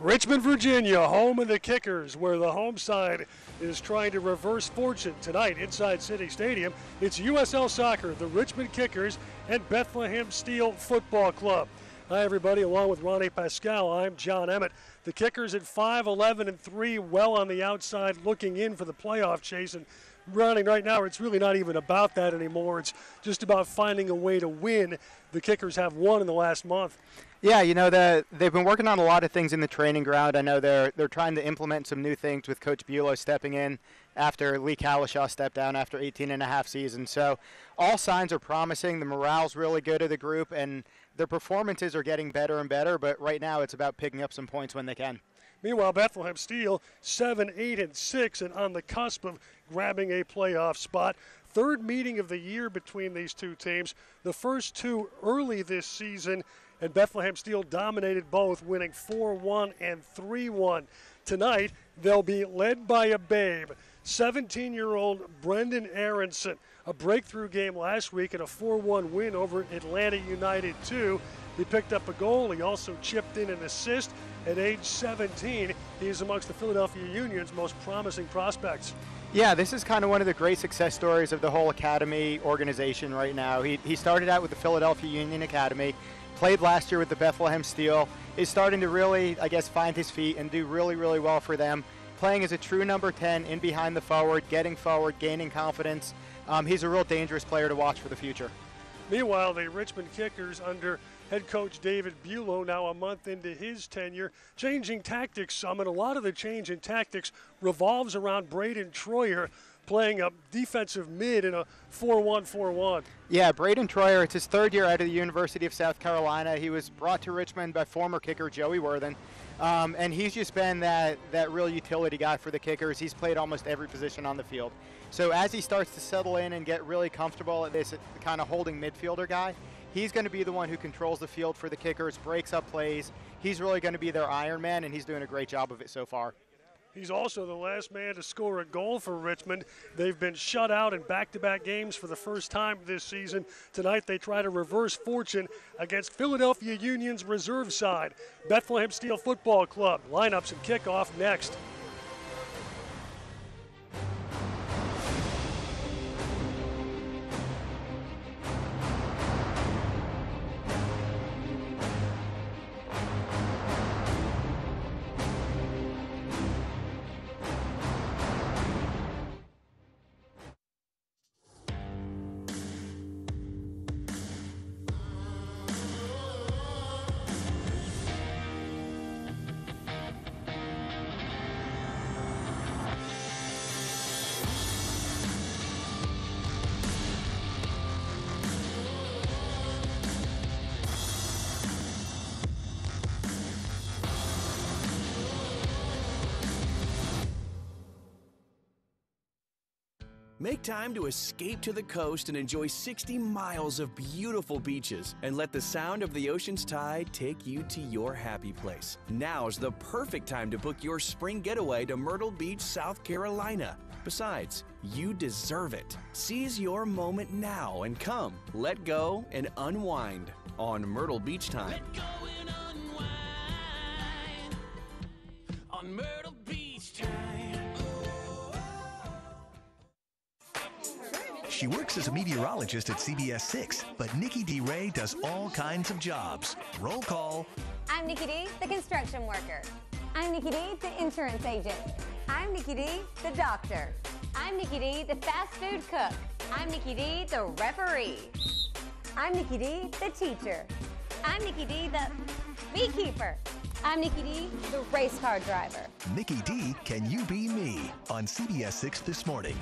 Richmond, Virginia, home of the Kickers, where the home side is trying to reverse fortune tonight inside City Stadium. It's USL Soccer, the Richmond Kickers, and Bethlehem Steel Football Club. Hi, everybody. Along with Ronnie Pascal, I'm John Emmett. The Kickers at 5-11-3, well on the outside, looking in for the playoff chase. And Ronnie, right now, it's really not even about that anymore. It's just about finding a way to win. The Kickers have won in the last month. Yeah, you know, they've been working on a lot of things in the training ground. I know they're trying to implement some new things with Coach Bulow stepping in after Lee Calishaw stepped down after 18 and a half seasons. So all signs are promising. The morale's really good of the group, and their performances are getting better and better, but right now it's about picking up some points when they can. Meanwhile, Bethlehem Steel 7-8-6 and on the cusp of grabbing a playoff spot. Third meeting of the year between these two teams. The first two early this season, and Bethlehem Steel dominated both, winning 4-1 and 3-1. Tonight, they'll be led by a babe, 17-year-old Brendan Aronson. A breakthrough game last week and a 4-1 win over Atlanta United 2. He picked up a goal. He also chipped in an assist. At age 17, he is amongst the Philadelphia Union's most promising prospects. Yeah, this is kind of one of the great success stories of the whole academy organization right now. He started out with the Philadelphia Union Academy, played last year with the Bethlehem Steel, is starting to really, I guess, find his feet and do really, really well for them. Playing as a true number 10 in behind the forward, getting forward, gaining confidence. He's a real dangerous player to watch for the future. Meanwhile, the Richmond Kickers under head coach David Bulow, now a month into his tenure, changing tactics some, and a lot of the change in tactics revolves around Braden Troyer playing a defensive mid in a 4-1-4-1. Yeah, Braden Troyer, it's his third year out of the University of South Carolina. He was brought to Richmond by former kicker Joey Worthen, and he's just been that real utility guy for the Kickers. He's played almost every position on the field. So as he starts to settle in and get really comfortable at this kind of holding midfielder guy, he's going to be the one who controls the field for the Kickers, breaks up plays. He's really going to be their Iron Man, and he's doing a great job of it so far. He's also the last man to score a goal for Richmond. They've been shut out in back-to-back games for the first time this season. Tonight they try to reverse fortune against Philadelphia Union's reserve side, Bethlehem Steel Football Club. Lineups and kickoff next. Make time to escape to the coast and enjoy 60 miles of beautiful beaches and let the sound of the ocean's tide take you to your happy place. Now's the perfect time to book your spring getaway to Myrtle Beach, South Carolina. Besides, you deserve it. Seize your moment now and come, let go, and unwind on Myrtle Beach Time. Let go and unwind on Myrtle Beach Time. She works as a meteorologist at CBS 6, but Nikki D. Ray does all kinds of jobs. Roll call. I'm Nikki D., the construction worker. I'm Nikki D., the insurance agent. I'm Nikki D., the doctor. I'm Nikki D., the fast food cook. I'm Nikki D., the referee. I'm Nikki D., the teacher. I'm Nikki D., the beekeeper. I'm Nikki D., the race car driver. Nikki D., Can You Be Me? On CBS 6 this morning.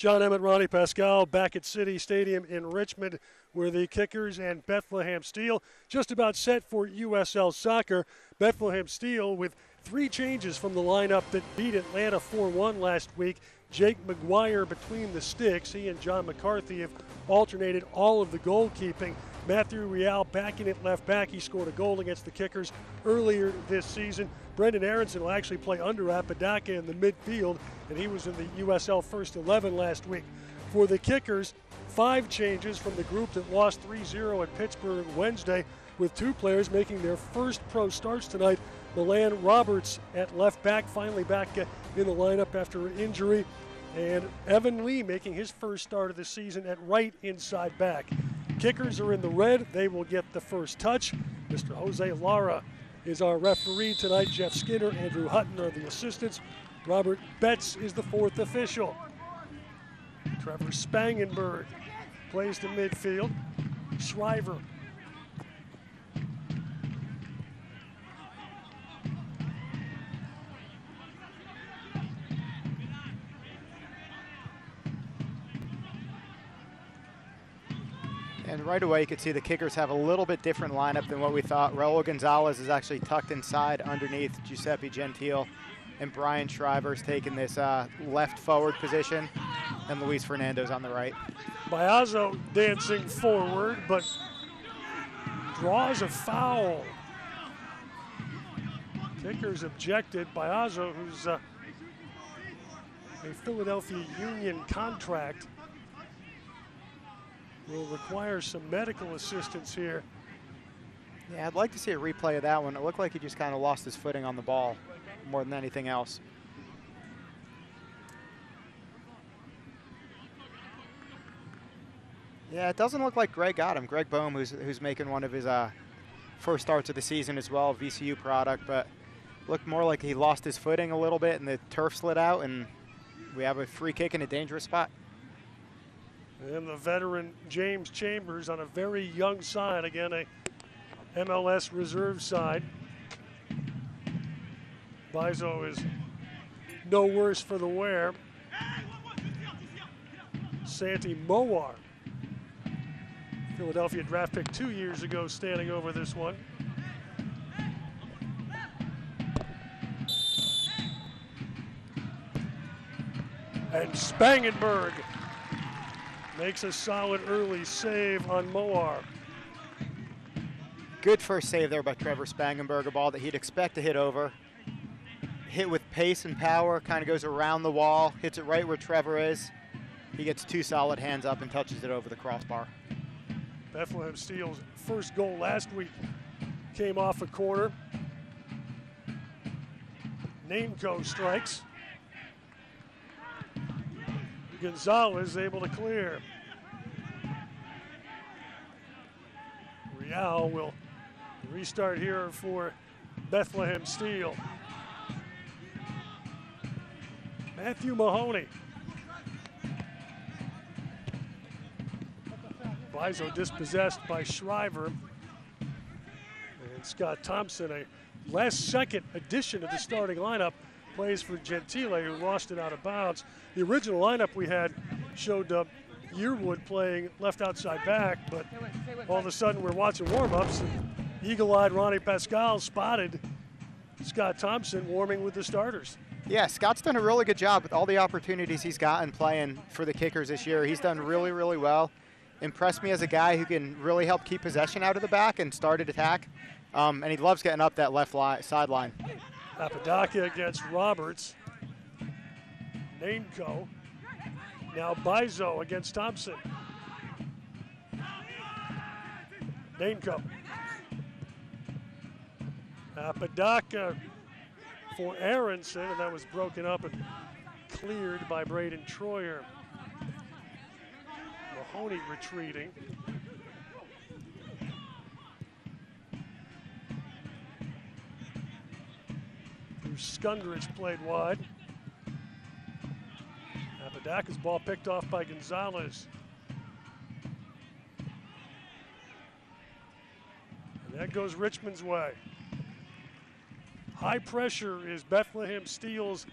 John Emmett, Ronnie Pascal, back at City Stadium in Richmond, where the Kickers and Bethlehem Steel just about set for USL Soccer. Bethlehem Steel with 3 changes from the lineup that beat Atlanta 4-1 last week. Jake McGuire between the sticks. He and John McCarthy have alternated all of the goalkeeping. Matthew Real back in at left back. He scored a goal against the Kickers earlier this season. Brendan Aronson will actually play under Apodaca in the midfield, and he was in the USL First 11 last week. For the Kickers, 5 changes from the group that lost 3-0 at Pittsburgh Wednesday, with 2 players making their first pro starts tonight. Milan Roberts at left back, finally back in the lineup after an injury. And Evan Lee making his first start of the season at right inside back. Kickers are in the red. They will get the first touch. Mr. Jose Lara is our referee tonight. Jeff Skinner, Andrew Hutton are the assistants. Robert Betts is the 4th official. Trevor Spangenberg plays the midfield. Shriver. And right away you could see the Kickers have a little bit different lineup than what we thought. Raul Gonzalez is actually tucked inside underneath Giuseppe Gentile, and Brian Shriver's taking this left forward position, and Luis Fernando's on the right. Biazzo dancing forward, but draws a foul. Kickers objected. Biazzo, who's a Philadelphia Union contract, will require some medical assistance here. Yeah, I'd like to see a replay of that one. It looked like he just kind of lost his footing on the ball more than anything else. Yeah, it doesn't look like Greg got him. Greg Boehm, who's making one of his first starts of the season as well, VCU product, but looked more like he lost his footing a little bit and the turf slid out, and we have a free kick in a dangerous spot. And the veteran James Chambers on a very young side, again a MLS reserve side. Bizo is no worse for the wear. Santi Moar, Philadelphia draft pick 2 years ago, standing over this one. And Spangenberg makes a solid early save on Moar. Good first save there by Trevor Spangenberg, a ball that he'd expect to hit over. Hit with pace and power, kind of goes around the wall, hits it right where Trevor is. He gets 2 solid hands up and touches it over the crossbar. Bethlehem Steel's first goal last week came off a corner. Nainco strikes. Gonzalez able to clear. Real will restart here for Bethlehem Steel. Matthew Mahoney. Bizo dispossessed by Shriver. And Scott Thompson, a last-second addition to the starting lineup, plays for Gentile, who lost it out of bounds. The original lineup we had showed Yearwood playing left outside back, but all of a sudden we're watching warm-ups, and eagle-eyed Ronnie Pascal spotted Scott Thompson warming with the starters. Yeah, Scott's done a really good job with all the opportunities he's gotten playing for the Kickers this year. He's done really, really well. Impressed me as a guy who can really help keep possession out of the back and start an attack. And he loves getting up that left sideline. Apodaca against Roberts. Nainco. Now Bizo against Thompson. Nainco. Apodaca for Aronson, and that was broken up and cleared by Braden Troyer. Mahoney retreating. Skundrich played wide. Apodaca's ball picked off by Gonzalez. And that goes Richmond's way. High pressure is Bethlehem Steel's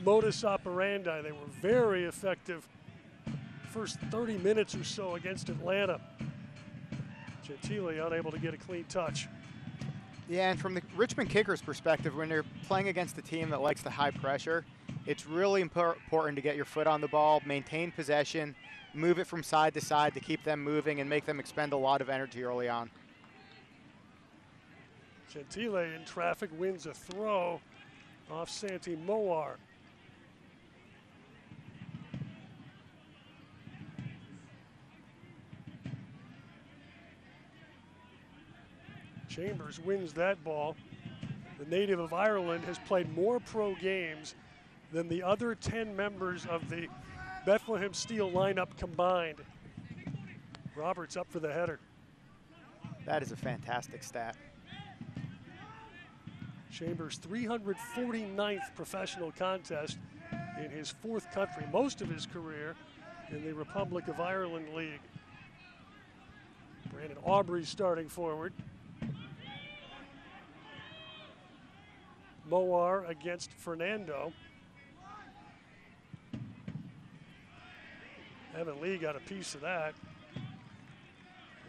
modus operandi. They were very effective first 30 minutes or so against Atlanta. Gentile unable to get a clean touch. Yeah, and from the Richmond kicker's perspective, when you're playing against a team that likes the high pressure, it's really important to get your foot on the ball, maintain possession, move it from side to side to keep them moving and make them expend a lot of energy early on. Gentile in traffic wins a throw off Santi Moar. Chambers wins that ball. The native of Ireland has played more pro games than the other 10 members of the Bethlehem Steel lineup combined. Roberts up for the header. That is a fantastic stat. Chambers' 349th professional contest in his 4th country, most of his career in the Republic of Ireland League. Brandon Aubrey starting forward. Moar against Fernando. Evan Lee got a piece of that.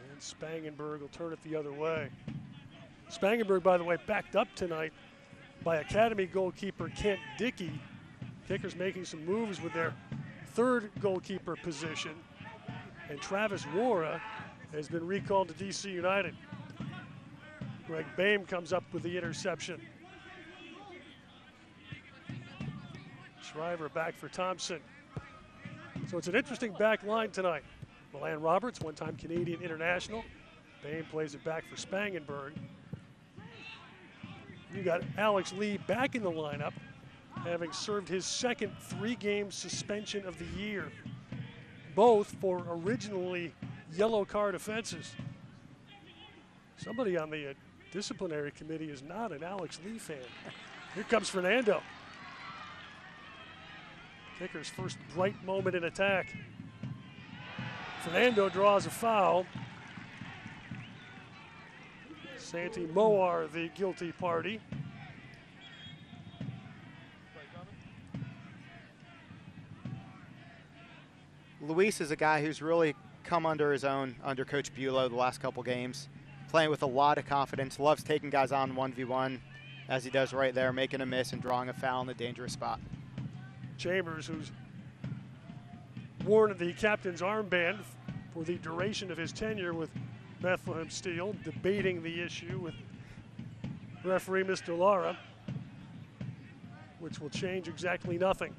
And Spangenberg will turn it the other way. Spangenberg, by the way, backed up tonight by Academy goalkeeper Kent Dickey. Kickers making some moves with their 3rd goalkeeper position. And Travis Wara has been recalled to DC United. Greg Boehm comes up with the interception. Shriver back for Thompson. So it's an interesting back line tonight. Milan Roberts, one-time Canadian international. Boehm plays it back for Spangenberg. You got Alex Lee back in the lineup, having served his 2nd 3-game suspension of the year, both for originally yellow card offenses. Somebody on the disciplinary committee is not an Alex Lee fan. Here comes Fernando. Kicker's first bright moment in attack. Fernando draws a foul. Santi Moar, the guilty party. Luis is a guy who's really come under his own under Coach Bulow the last couple games, playing with a lot of confidence, loves taking guys on 1v1, as he does right there, making a miss and drawing a foul in a dangerous spot. Chambers, who's worn the captain's armband for the duration of his tenure with Bethlehem Steel, debating the issue with referee Mr. Lara, which will change exactly nothing.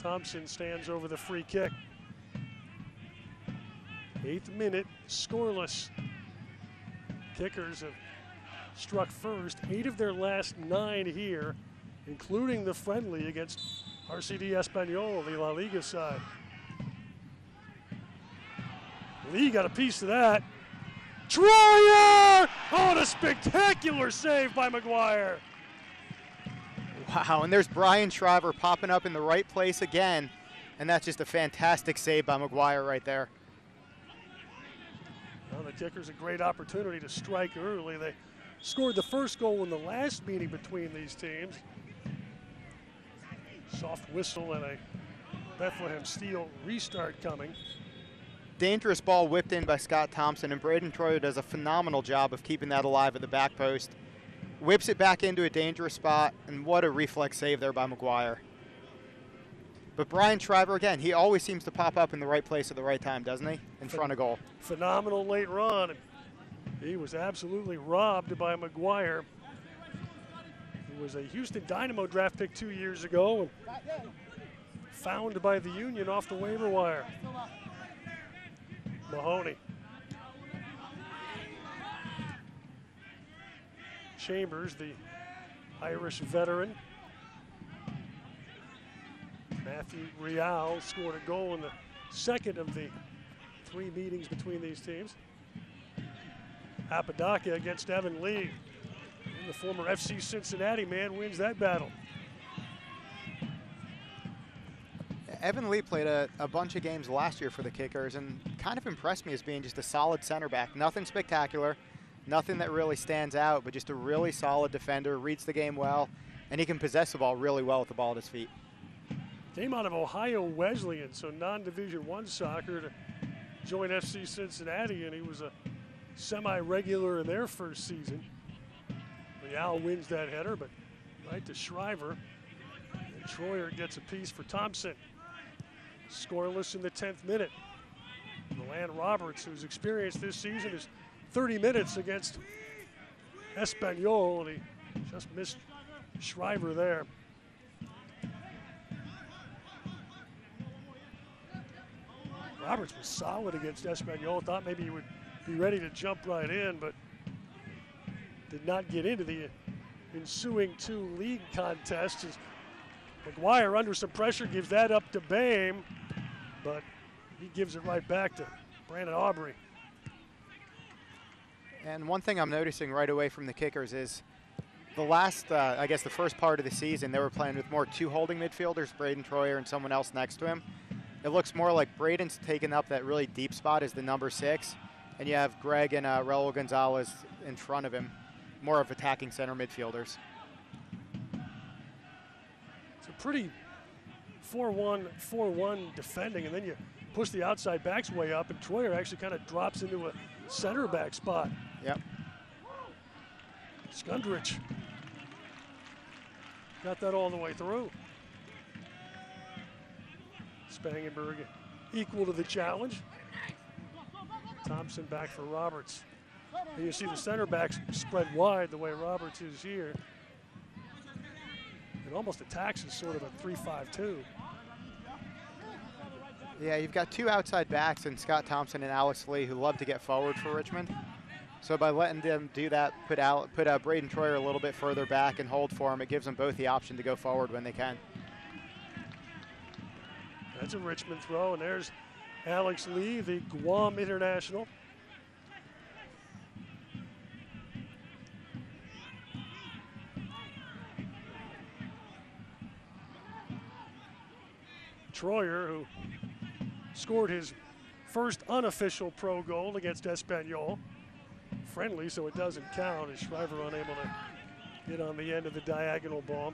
Thompson stands over the free kick. 8th minute, scoreless. Kickers have struck first, 8 of their last 9 here, including the friendly against RCD Español, the La Liga side. Lee got a piece of that. Troyer! Oh, and a spectacular save by McGuire. Wow, and there's Brian Shriver popping up in the right place again, and that's just a fantastic save by McGuire right there. Well, the Kickers a great opportunity to strike early. They scored the first goal in the last meeting between these teams. Soft whistle and a Bethlehem Steel restart coming. Dangerous ball whipped in by Scott Thompson, and Braden Troyer does a phenomenal job of keeping that alive at the back post. Whips it back into a dangerous spot, and what a reflex save there by McGuire. But Brian Shriver, again, he always seems to pop up in the right place at the right time, doesn't he? In front of goal. Phenomenal late run. He was absolutely robbed by McGuire. He was a Houston Dynamo draft pick 2 years ago and found by the Union off the waiver wire. Mahoney. Chambers, the Irish veteran. Matthew Real scored a goal in the second of the 3 meetings between these teams. Apodaca against Evan Lee. And the former FC Cincinnati man wins that battle. Evan Lee played a bunch of games last year for the Kickers and kind of impressed me as being just a solid center back. Nothing spectacular, nothing that really stands out, but just a really solid defender, reads the game well, and he can possess the ball really well with the ball at his feet. Came out of Ohio Wesleyan, so non-Division I soccer, to join FC Cincinnati, and he was a semi-regular in their first season. Real wins that header, but right to Shriver. And Troyer gets a piece for Thompson. Scoreless in the 10th minute. Milan Roberts, who's experienced this season, is 30 minutes against Espanyol, and he just missed Shriver there. Roberts was solid against Espanyol. Thought maybe he would be ready to jump right in, but did not get into the ensuing two league contests. As McGuire, under some pressure, gives that up to Bame, but he gives it right back to Brandon Aubrey. And one thing I'm noticing right away from the kickers is the last, I guess the first part of the season, they were playing with more two holding midfielders, Braden Troyer and someone else next to him. It looks more like Braden's taken up that really deep spot as the number 6, and you have Greg and Raul Gonzalez in front of him, more of attacking center midfielders. It's a pretty 4-1 defending, and then you push the outside backs way up, and Troyer actually kind of drops into a center back spot. Yep. Skundrich got that all the way through. Spangenberg equal to the challenge. Thompson back for Roberts. And you see the center backs spread wide the way Roberts is here. It almost attacks as sort of a 3-5-2. Yeah, you've got two outside backs in Scott Thompson and Alex Lee who love to get forward for Richmond. So by letting them do that, put Braden Troyer a little bit further back and hold for him, it gives them both the option to go forward when they can. That's a Richmond throw, and there's Alex Lee, the Guam international. Troyer, who scored his first unofficial pro goal against Espanyol. Friendly, so it doesn't count, as Shriver unable to get on the end of the diagonal ball.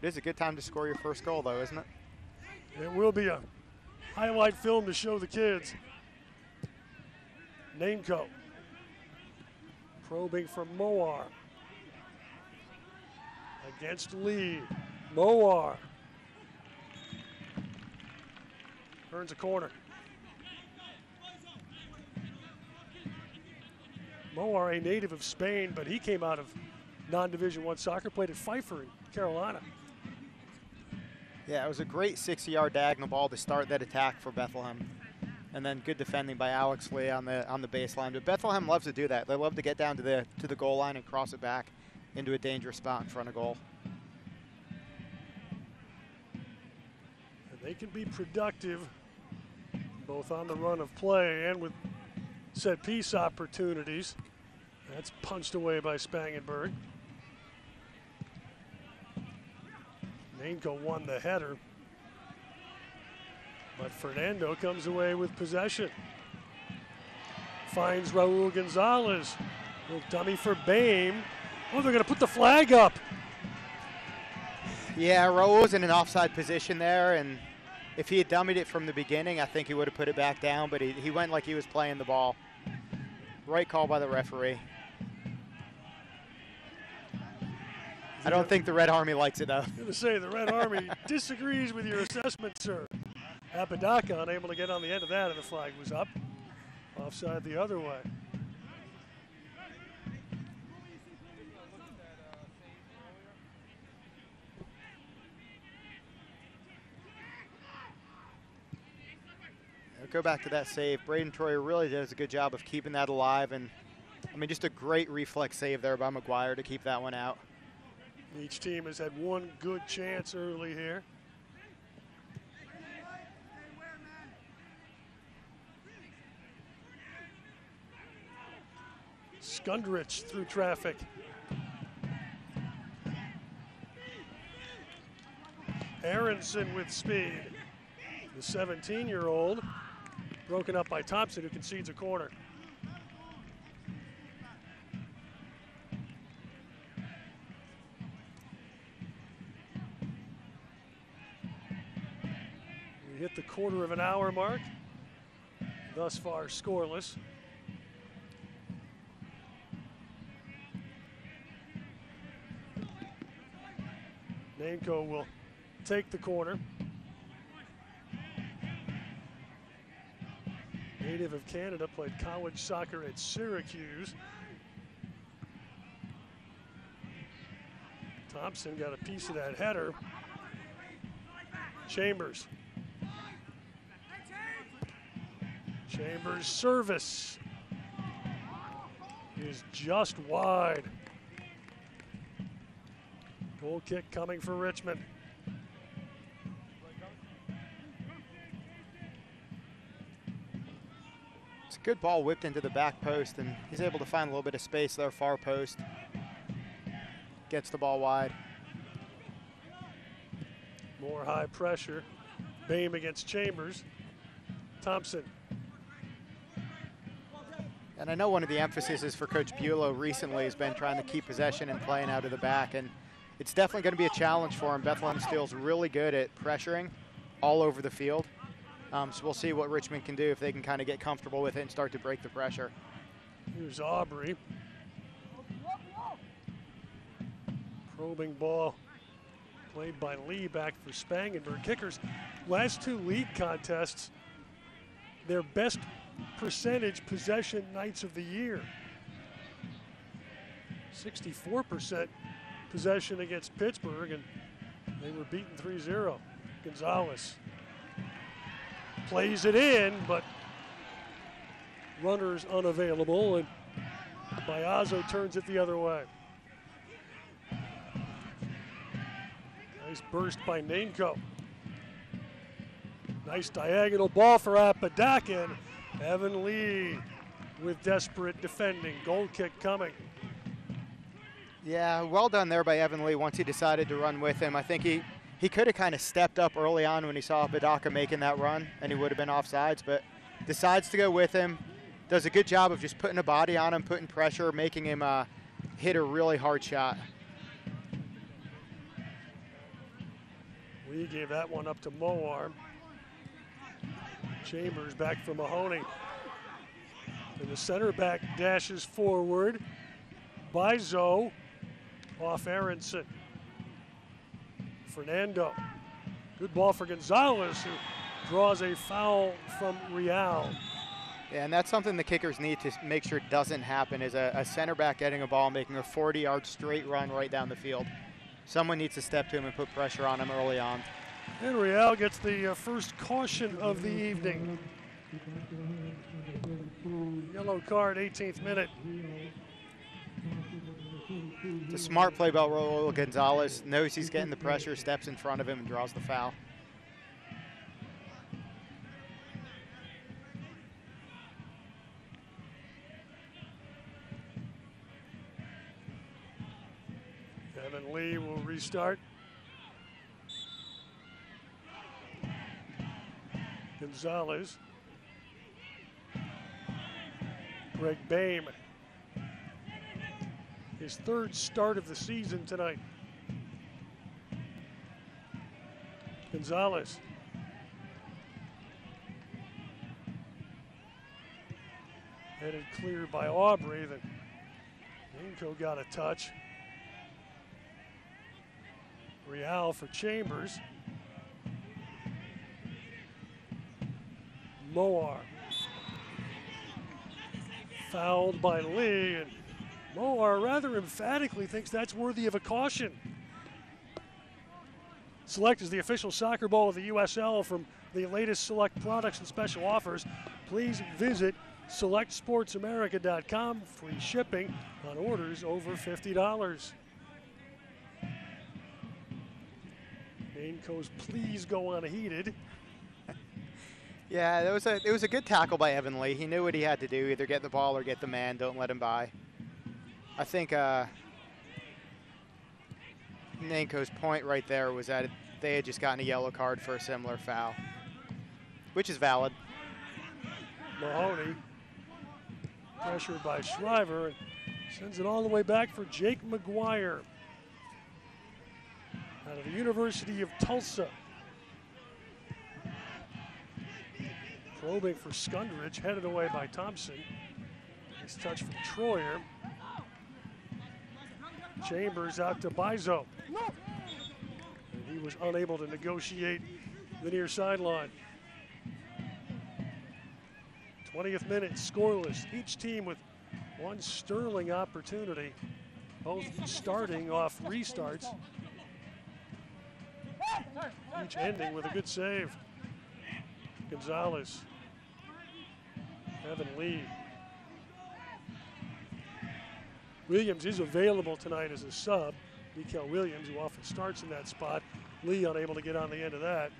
It is a good time to score your first goal, though, isn't it? It will be a highlight film to show the kids. Nainco probing from Moar. Against Lee. Moar earns a corner. Moar, a native of Spain, but he came out of non-Division I soccer, played at Pfeiffer in Carolina. Yeah, it was a great 60-yard diagonal ball to start that attack for Bethlehem. And then good defending by Alex Lee on the baseline. But Bethlehem loves to do that. They love to get down to the goal line and cross it back into a dangerous spot in front of goal. And they can be productive both on the run of play and with set piece opportunities. That's punched away by Spangenberg. Nainco won the header, but Fernando comes away with possession. Finds Raul Gonzalez. Little dummy for Bame. Oh, they're going to put the flag up. Yeah, Raul was in an offside position there, and if he had dummied it from the beginning, I think he would have put it back down, but he went like he was playing the ball. Right call by the referee. I don't think the Red Army likes it, though. I was going to say, the Red Army disagrees with your assessment, sir. Apodaca unable to get on the end of that, and the flag was up. Offside the other way. Go back to that save. Braden Troyer really does a good job of keeping that alive, and I mean, just a great reflex save there by McGuire to keep that one out. Each team has had one good chance early here. Skundrich through traffic. Aronson with speed. The 17-year-old broken up by Thompson, who concedes a corner. Hit the quarter of an hour mark. Thus far scoreless. Nanko will take the corner. Native of Canada, played college soccer at Syracuse. Thompson got a piece of that header. Chambers. Chambers' service is just wide. Goal kick coming for Richmond. It's a good ball whipped into the back post, and he's able to find a little bit of space there, far post. Gets the ball wide. More high pressure. Bame against Chambers. Thompson. And I know one of the emphases for Coach Bulow recently has been trying to keep possession and playing out of the back, and it's definitely going to be a challenge for him. Bethlehem Steel's really good at pressuring all over the field. So we'll see what Richmond can do if they can kind of get comfortable with it and start to break the pressure. Here's Aubrey. Probing ball played by Lee back for Spangenberg. Kickers, last two league contests, their best percentage possession nights of the year. 64% possession against Pittsburgh, and they were beaten 3-0. Gonzalez plays it in, but runners unavailable, and Biazzo turns it the other way. Nice burst by Nanko. Nice diagonal ball for Apodakin. Evan Lee with desperate defending. Goal kick coming. Yeah, well done there by Evan Lee once he decided to run with him. I think he could have kind of stepped up early on when he saw Apodakin making that run, and he would have been offsides, but decides to go with him. Does a good job of just putting a body on him, putting pressure, making him hit a really hard shot. Lee gave that one up to Moar. Chambers back for Mahoney. And the center back dashes forward. Bizo off Aronson. Fernando. Good ball for Gonzalez, who draws a foul from Real. Yeah, and that's something the kickers need to make sure doesn't happen, is a center back getting a ball, making a 40-yard straight run right down the field. Someone needs to step to him and put pressure on him early on. And Real gets the first caution of the evening. Yellow card, 18th minute. It's a smart play by Raul Gonzalez. Knows he's getting the pressure, steps in front of him, and draws the foul. Evan Lee will restart. Gonzalez. Greg Bame. His third start of the season tonight. Gonzalez. Headed clear by Aubrey. Then Nanko got a touch. Real for Chambers. Moar. Fouled by Lee, and Moar rather emphatically thinks that's worthy of a caution. Select is the official soccer ball of the USL. From the latest Select products and special offers, please visit SelectSportsAmerica.com. Free shipping on orders over $50. Nanko's please go unheeded. Yeah, it was a good tackle by Evan Lee. He knew what he had to do, either get the ball or get the man. Don't let him by. I think Nanko's point right there was that they had just gotten a yellow card for a similar foul, which is valid. Mahoney pressured by Shriver and sends it all the way back for Jake McGuire out of the University of Tulsa. Probing for Skundridge, headed away by Thompson. Nice touch from Troyer. Chambers out to Bizo. was unable to negotiate the near sideline. 20th minute, scoreless. Each team with one sterling opportunity, both starting off restarts, each ending with a good save. Gonzalez, Evan Lee. Williams is available tonight as a sub. Mikael Williams, who often starts in that spot. Lee unable to get on the end of that.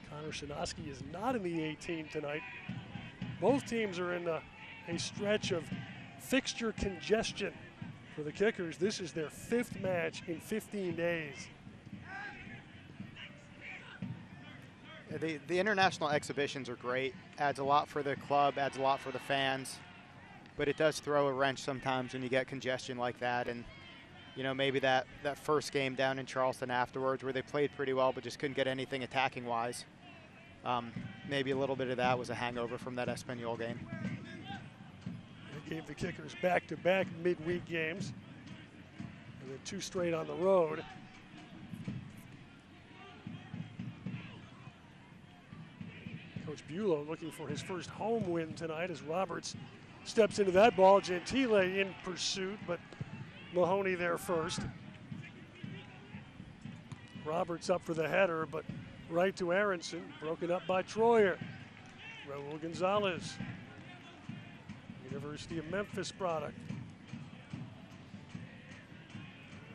Connor Shinosky is not in the 18 tonight. Both teams are in a stretch of fixture congestion for the Kickers. This is their 5th match in 15 days. The international exhibitions are great. Adds a lot for the club, adds a lot for the fans. But it does throw a wrench sometimes when you get congestion like that. And, you know, maybe that first game down in Charleston afterwards where they played pretty well but just couldn't get anything attacking-wise. Maybe a little bit of that was a hangover from that Espanyol game. They gave the Kickers back-to-back midweek games, and then 2 straight on the road. Coach Bulow looking for his first home win tonight as Roberts steps into that ball. Gentile in pursuit, but Mahoney there first. Roberts up for the header, but right to Aronson, broken up by Troyer. Raul Gonzalez, University of Memphis product.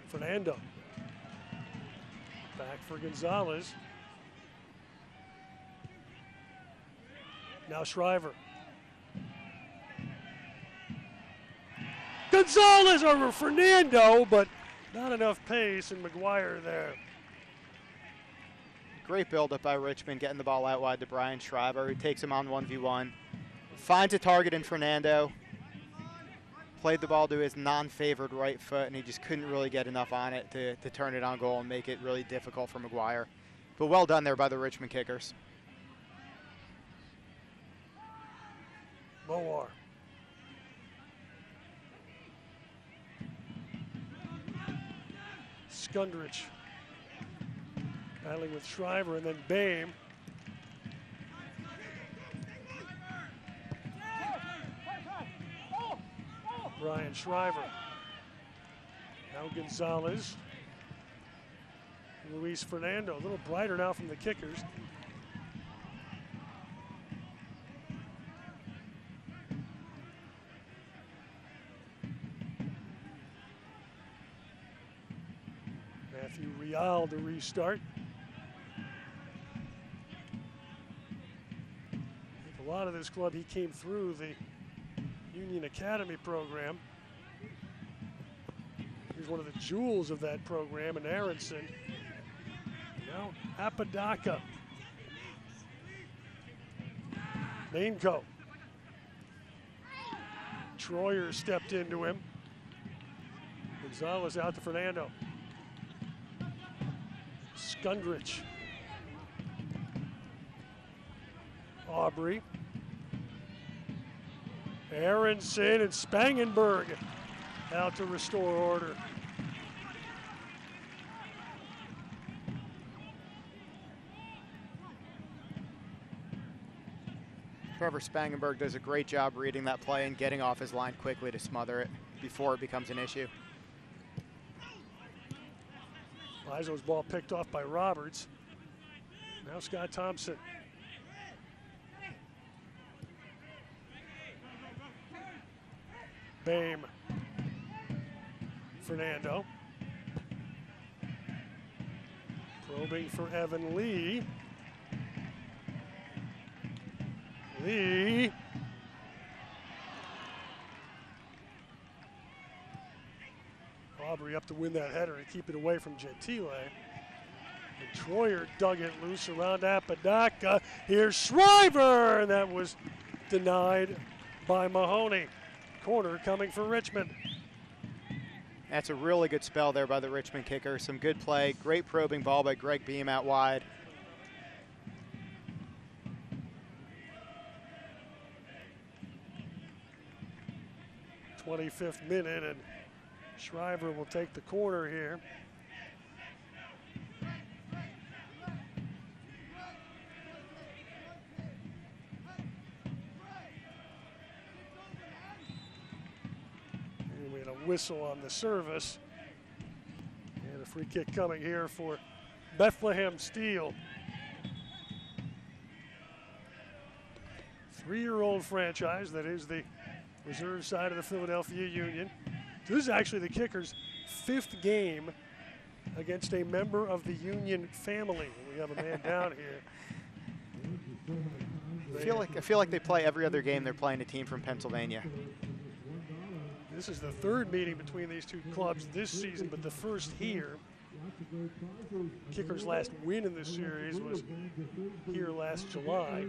Fernando, back for Gonzalez. Now Shriver. Gonzalez over Fernando, but not enough pace, and McGuire there. Great buildup by Richmond, getting the ball out wide to Brian Shriver, who takes him on 1v1. Finds a target in Fernando. Played the ball to his non-favored right foot, and he just couldn't really get enough on it to turn it on goal and make it really difficult for McGuire. But well done there by the Richmond Kickers. Mowar. Skundrich battling with Shriver, and then Bame. Brian Shriver. Now Gonzalez. Luis Fernando, a little brighter now from the Kickers. Matthew Rial to restart. I think a lot of this club, he came through the Union Academy program. He's one of the jewels of that program, and Aronson. Now Apodaca. Mainco. Troyer stepped into him. Gonzalez out to Fernando. Skundrich. Aubrey. Aronson and Spangenberg out to restore order. Trevor Spangenberg does a great job reading that play and getting off his line quickly to smother it before it becomes an issue. Lizo's ball picked off by Roberts. Now Scott Thompson. Bame. Fernando. Probing for Evan Lee. Lee. Aubrey up to win that header and keep it away from Gentile. And Troyer dug it loose around Apodaca. Here's Shriver, and that was denied by Mahoney. Corner coming for Richmond. That's a really good spell there by the Richmond Kicker. Some good play, great probing ball by Greg Beam out wide. '25th minute, and Shriver will take the corner here. And we had a whistle on the service. And a free kick coming here for Bethlehem Steel. 3-year-old franchise that is the reserve side of the Philadelphia Union. This is actually the Kickers' 5th game against a member of the Union family. We have a man down here. I feel like they play every other game. They're playing a team from Pennsylvania. This is the 3rd meeting between these two clubs this season, but the first here. Kickers' last win in this series was here last July.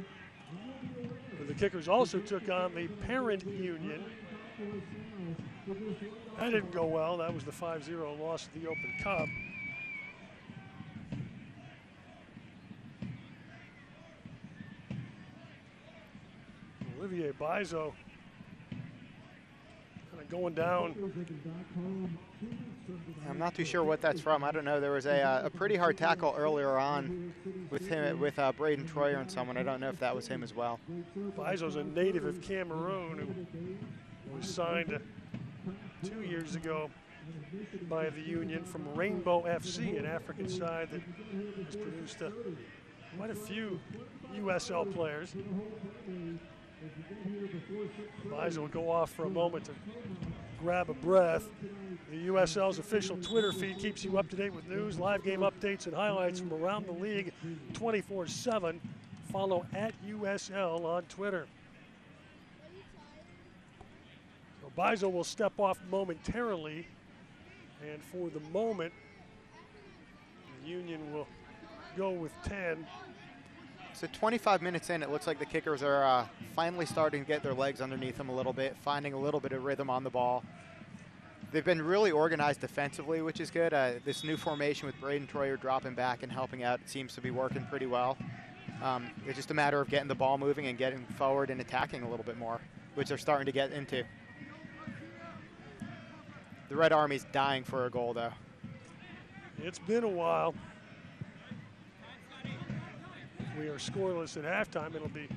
But the Kickers also took on the parent Union. That didn't go well. That was the 5-0 loss at the Open Cup. Olivier Bizo kind of going down. I'm not too sure what that's from. I don't know. There was a pretty hard tackle earlier on with him, with Braden Troyer and someone. I don't know if that was him as well. Bizo's a native of Cameroon who was signed 2 years ago by the Union from Rainbow FC, an African side that has produced quite a few USL players. Bizo will go off for a moment to grab a breath. The USL's official Twitter feed keeps you up to date with news, live game updates, and highlights from around the league 24/7. Follow @USL on Twitter. So Bizo will step off momentarily, and for the moment, the Union will go with 10. So 25 minutes in, it looks like the Kickers are finally starting to get their legs underneath them a little bit, finding a little bit of rhythm on the ball. They've been really organized defensively, which is good. This new formation with Braden Troyer dropping back and helping out seems to be working pretty well. It's just a matter of getting the ball moving and getting forward and attacking a little bit more, which they're starting to get into. The Red Army's dying for a goal, though. It's been a while. We are scoreless at halftime. It'll be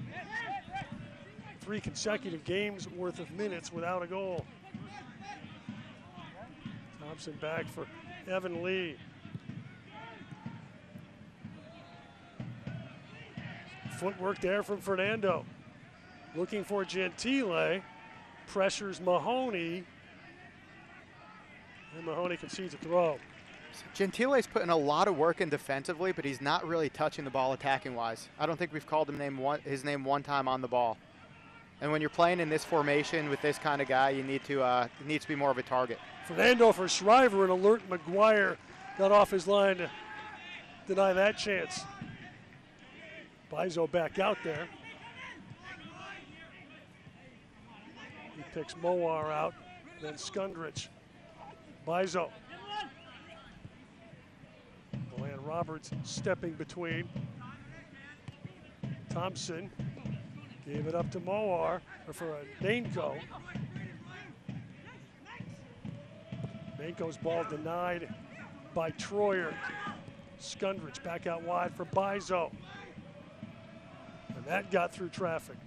3 consecutive games worth of minutes without a goal. Thompson back for Evan Lee. Footwork there from Fernando. Looking for Gentile. Pressures Mahoney. And Mahoney concedes a throw. Gentile's putting a lot of work in defensively, but he's not really touching the ball attacking-wise. I don't think we've called his name one time on the ball. And when you're playing in this formation with this kind of guy, you need to it needs to be more of a target. Fernando for Shriver, and alert McGuire got off his line to deny that chance. Bizo back out there. He picks Mowar out, then Skundrich. Bizo. Deland Roberts stepping between. Thompson gave it up to Mowar, or for Danko. Danko's ball denied by Troyer. Skundrich back out wide for Bizo. And that got through traffic.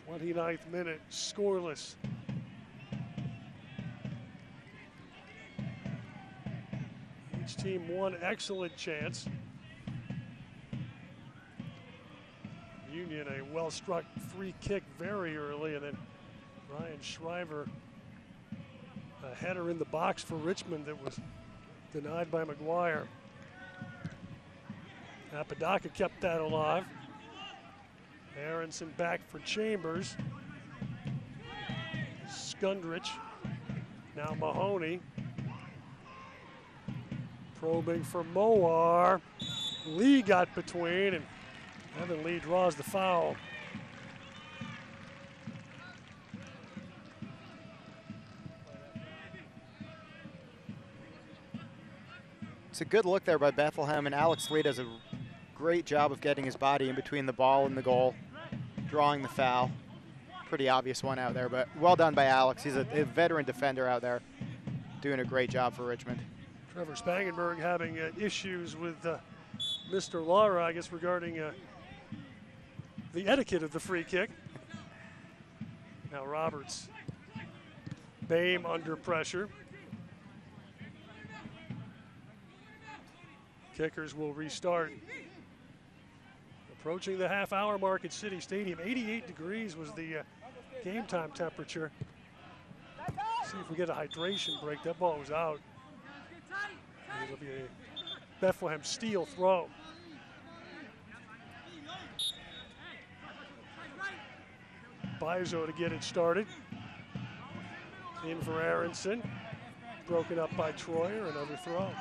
'29th minute, scoreless. Each team one excellent chance. Union a well-struck free kick very early, and then Ryan Shriver, a header in the box for Richmond that was denied by McGuire. Apodaca kept that alive. Aronson back for Chambers. Skundrich. Now Mahoney. Probing for Mowar. Lee got between, and Evan Lee draws the foul. It's a good look there by Bethlehem, and Alex Lee does a great job of getting his body in between the ball and the goal. drawing the foul. Pretty obvious one out there, but well done by Alex. He's a veteran defender out there, doing a great job for Richmond. Trevor Spangenberg having issues with Mr. Lara, I guess, regarding the etiquette of the free kick. Now Roberts. Bame under pressure. Kickers will restart. Approaching the half-hour mark at City Stadium. 88 degrees was the game time temperature. See if we get a hydration break. That ball was out. It'll be a Bethlehem Steel throw. Bizo to get it started. In for Aronson. Broken up by Troyer. Another throw.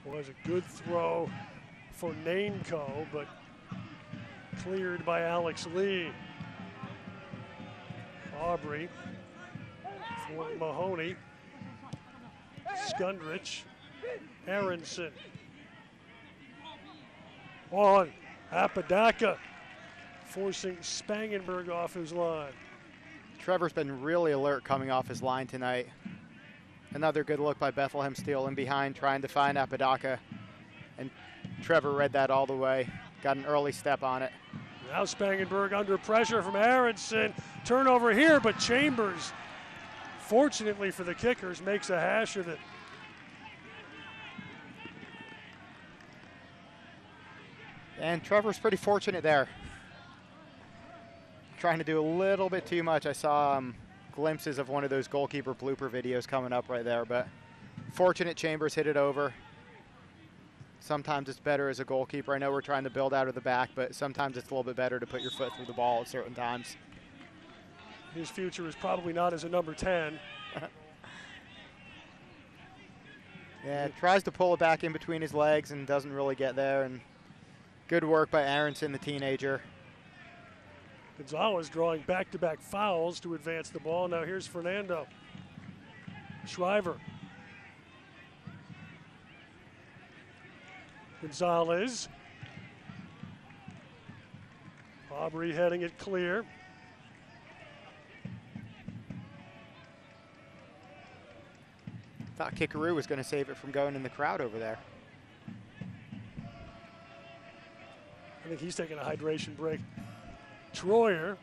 Was a good throw for Nainco, but cleared by Alex Lee. Aubrey for Mahoney. Skundrich. Aronson. On. Apodaca forcing Spangenberg off his line. Trevor's been really alert coming off his line tonight. Another good look by Bethlehem Steel in behind, trying to find Apodaca. And Trevor read that all the way. Got an early step on it. Now Spangenberg under pressure from Aronson. Turnover here, but Chambers, fortunately for the kickers, makes a hash of it. And Trevor's pretty fortunate there. Trying to do a little bit too much. I saw glimpses of one of those goalkeeper blooper videos coming up right there, but fortunate Chambers hit it over. Sometimes it's better as a goalkeeper. I know we're trying to build out of the back, but sometimes it's a little bit better to put your foot through the ball at certain times. His future is probably not as a number 10. Yeah, tries to pull it back in between his legs and doesn't really get there. And good work by Aronson, the teenager. Gonzalez drawing back-to-back fouls to advance the ball. Now here's Fernando. Shriver. Gonzalez. Aubrey heading it clear. Thought Kickaroo was going to save it from going in the crowd over there. I think he's taking a hydration break. Troyer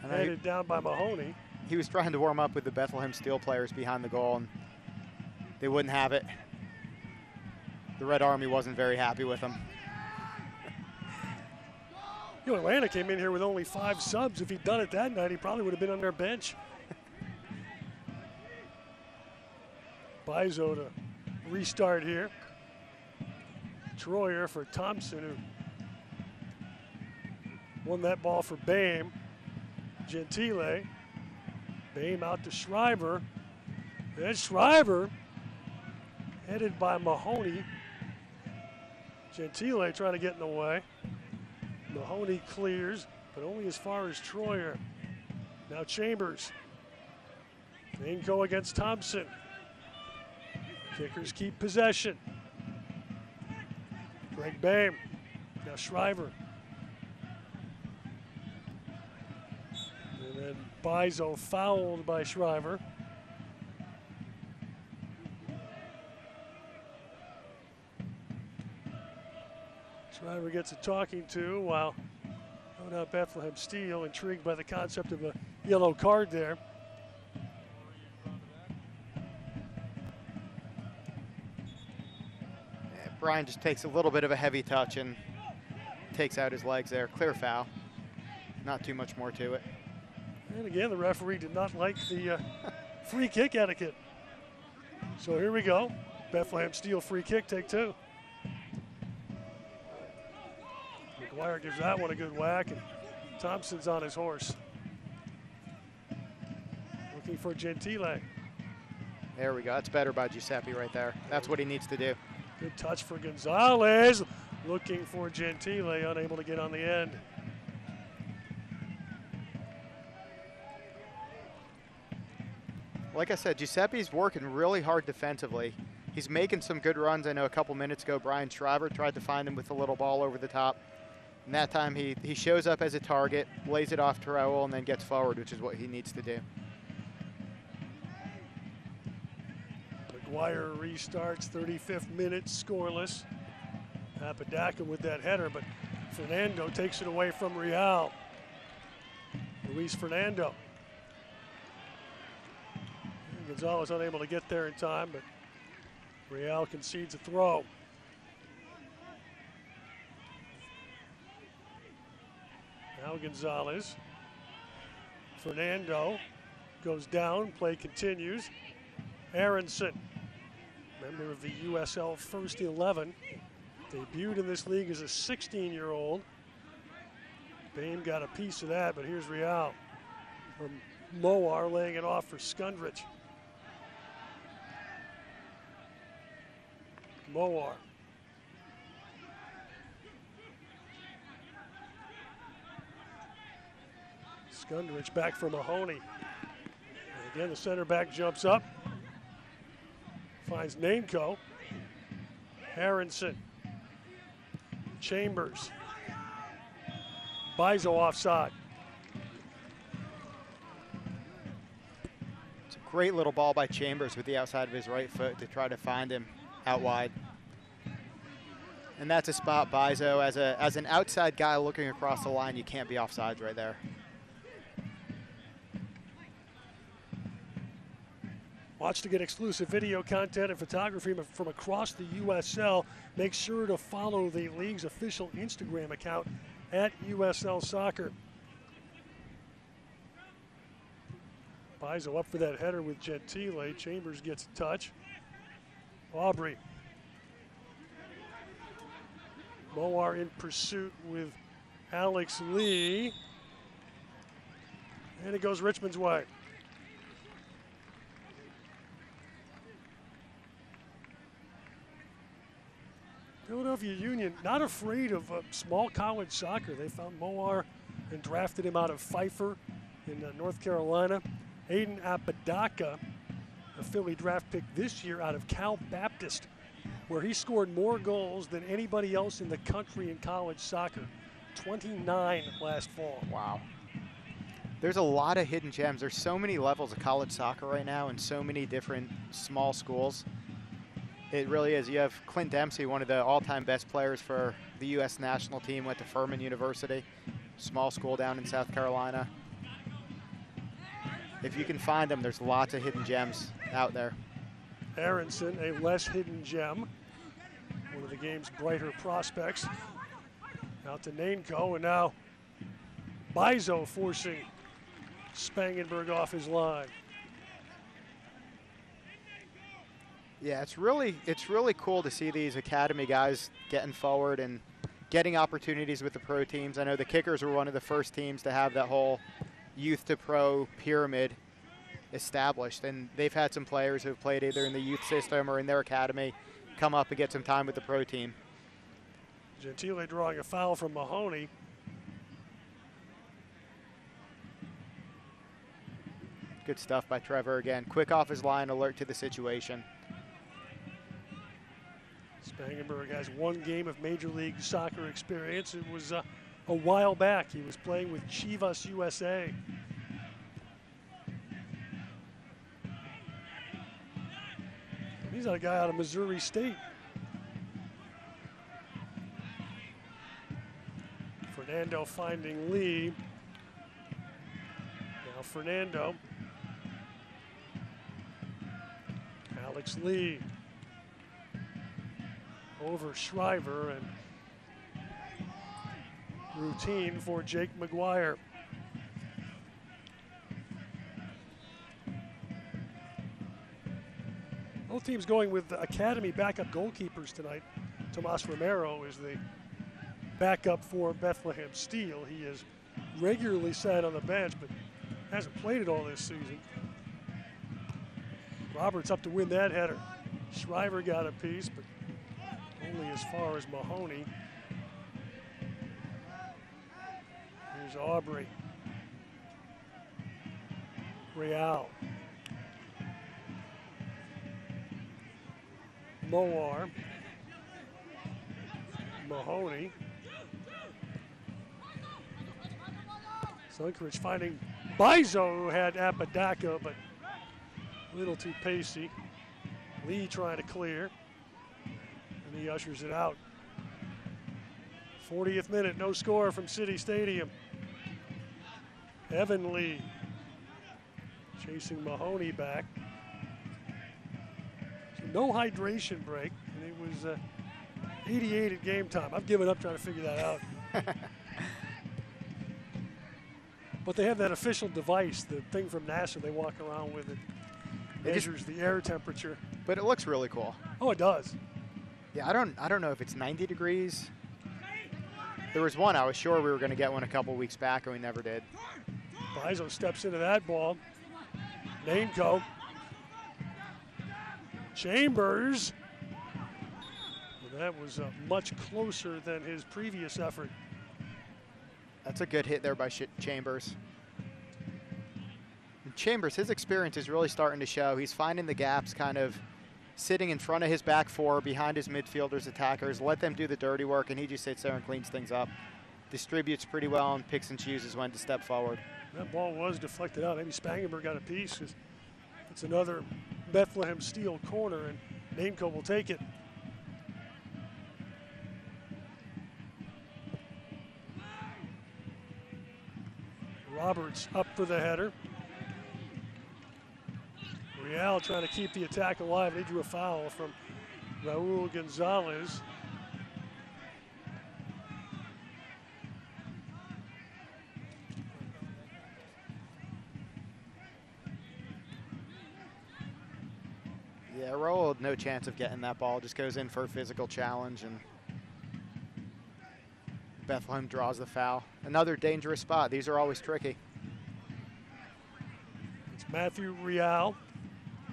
headed down by Mahoney. He was trying to warm up with the Bethlehem Steel players behind the goal, and they wouldn't have it. The Red Army wasn't very happy with him. You know, Atlanta came in here with only 5 subs. If he'd done it that night, he probably would have been on their bench. Bizo to restart here. Troyer for Thompson, who won that ball for Bame. Gentile. Bame out to Shriver. And Shriver headed by Mahoney. Gentile trying to get in the way. Mahoney clears, but only as far as Troyer. Now Chambers. Nainco against Thompson. Kickers keep possession. Greg Bame. Now Shriver. And then Bizo fouled by Shriver. Shriver gets a talking to while no doubt Bethlehem Steel intrigued by the concept of a yellow card there. Brian just takes a little bit of a heavy touch and takes out his legs there. Clear foul. Not too much more to it. And again, the referee did not like the free kick etiquette. So here we go. Bethlehem Steel free kick, take 2. McGuire gives that one a good whack, and Thompson's on his horse. Looking for Gentile. There we go. That's better by Giuseppe right there. That's what he needs to do. Good touch for Gonzalez. Looking for Gentile, unable to get on the end. Like I said, Giuseppe's working really hard defensively. He's making some good runs. I know a couple minutes ago, Brian Shriver tried to find him with a little ball over the top. And that time he shows up as a target, lays it off to Raul, and then gets forward, which is what he needs to do. McGuire restarts, 35th minute, scoreless. Apodaca with that header, but Fernando takes it away from Real. Luis Fernando. Gonzalez unable to get there in time, but Real concedes a throw. Now Gonzalez. Fernando goes down, play continues. Aronson, member of the USL First 11, debuted in this league as a 16-year-old. Bain got a piece of that, but here's Real. From Moar laying it off for Skundrich. Moar. Skundrich back for Mahoney. And again, the center back jumps up. Finds Nainko. Aronson. Chambers. Bizo offside. It's a great little ball by Chambers with the outside of his right foot to try to find him out wide. And that's a spot Bizo, as an outside guy looking across the line, you can't be offsides right there. Watch to get exclusive video content and photography from across the USL. Make sure to follow the league's official Instagram account at USL Soccer. Bizo up for that header with Gentile. Chambers gets a touch. Aubrey. Moar in pursuit with Alex Lee. And it goes Richmond's way. Philadelphia Union not afraid of small college soccer. They found Moar and drafted him out of Pfeiffer in North Carolina. Aiden Apodaca, a Philly draft pick this year out of Cal Baptist, where he scored more goals than anybody else in the country in college soccer. 29 last fall. Wow. There's a lot of hidden gems. There's so many levels of college soccer right now and so many different small schools. It really is. You have Clint Dempsey, one of the all-time best players for the U.S. national team, went to Furman University, small school down in South Carolina. If you can find them, there's lots of hidden gems out there. Aronson, a less hidden gem, one of the game's brighter prospects. Out to Nainko, and now Bizo forcing Spangenberg off his line. Yeah, it's really cool to see these academy guys getting forward and getting opportunities with the pro teams. I know the Kickers were one of the first teams to have that whole youth to pro pyramid established, and they've had some players who have played either in the youth system or in their academy come up and get some time with the pro team. Gentile drawing a foul from Mahoney. Good stuff by Trevor again. Quick off his line, alert to the situation. Spangenberg has one game of Major League Soccer experience. It was a while back. He was playing with Chivas USA. He's not a guy out of Missouri State. Fernando finding Lee. Now Fernando. Alex Lee. Over Shriver, and routine for Jake McGuire. Both teams going with academy backup goalkeepers tonight. Tomas Romero is the backup for Bethlehem Steel. He is regularly sat on the bench, but hasn't played it all this season. Roberts up to win that header. Shriver got a piece, but only as far as Mahoney. Here's Aubrey. Real. Moar. Mahoney. Sunkrich finding Bizo, who had Apodaca, but a little too pacey. Lee trying to clear, and he ushers it out. 40th minute, no score from City Stadium. Evan Lee chasing Mahoney back. So no hydration break, and it was 88 at game time. I've given up trying to figure that out. But they have that official device, the thing from NASA they walk around with. It measures the air temperature. But it looks really cool. Oh, it does. Yeah, I don't know if it's 90 degrees. There was one I was sure we were going to get one a couple weeks back, and we never did. Bizo steps into that ball. Namco. Chambers. Well, that was much closer than his previous effort. That's a good hit there by Chambers. And Chambers, his experience is really starting to show. He's finding the gaps, kind of sitting in front of his back four, behind his midfielders, attackers, let them do the dirty work, and he just sits there and cleans things up. Distributes pretty well and picks and chooses when to step forward. That ball was deflected out. Maybe Spangenberg got a piece. It's another Bethlehem Steel corner, and Namco will take it. Roberts up for the header. Real trying to keep the attack alive. They drew a foul from Raul Gonzalez. Yeah, Raul had no chance of getting that ball. Just goes in for a physical challenge, and Bethlehem draws the foul. Another dangerous spot. These are always tricky. It's Matthew Real,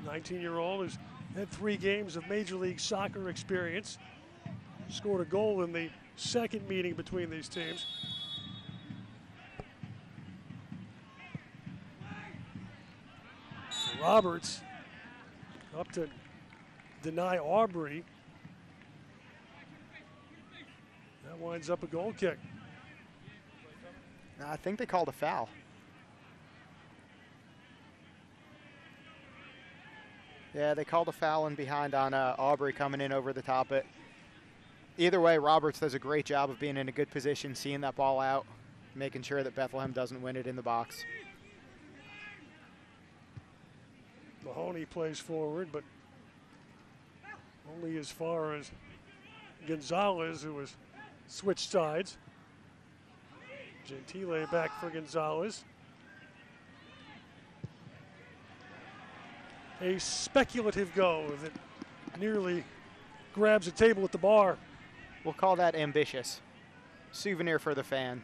19-year-old, who's had 3 games of Major League Soccer experience. Scored a goal in the second meeting between these teams. Roberts up to deny Aubrey. That winds up a goal kick. I think they called a foul. Yeah, they called a foul in behind on Aubrey coming in over the top it. Either way, Roberts does a great job of being in a good position, seeing that ball out, making sure that Bethlehem doesn't win it in the box. Mahoney plays forward, but only as far as Gonzalez, who was switched sides. Gentile back for Gonzalez. A speculative go that nearly grabs a table at the bar. We'll call that ambitious. Souvenir for the fan.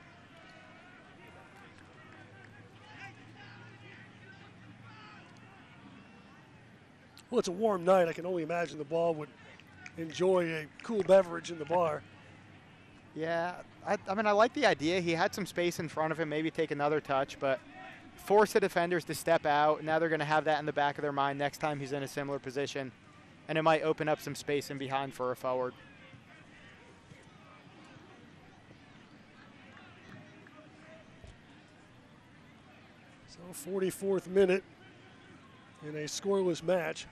Well, it's a warm night. I can only imagine the ball would enjoy a cool beverage in the bar. Yeah, I mean, I like the idea. He had some space in front of him, maybe take another touch, but force the defenders to step out. Now they're going to have that in the back of their mind next time he's in a similar position, and it might open up some space in behind for a forward. So 44th minute in a scoreless match.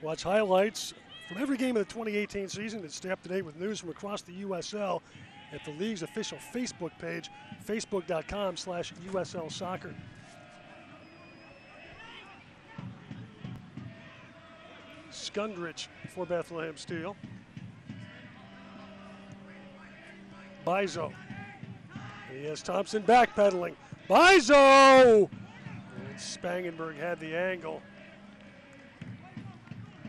Watch highlights from every game of the 2018 season and stay up to date with news from across the USL at the league's official Facebook page, facebook.com/USL Soccer. Skundrich for Bethlehem Steel. Bizo. He has Thompson backpedaling. Bizo! And Spangenberg had the angle.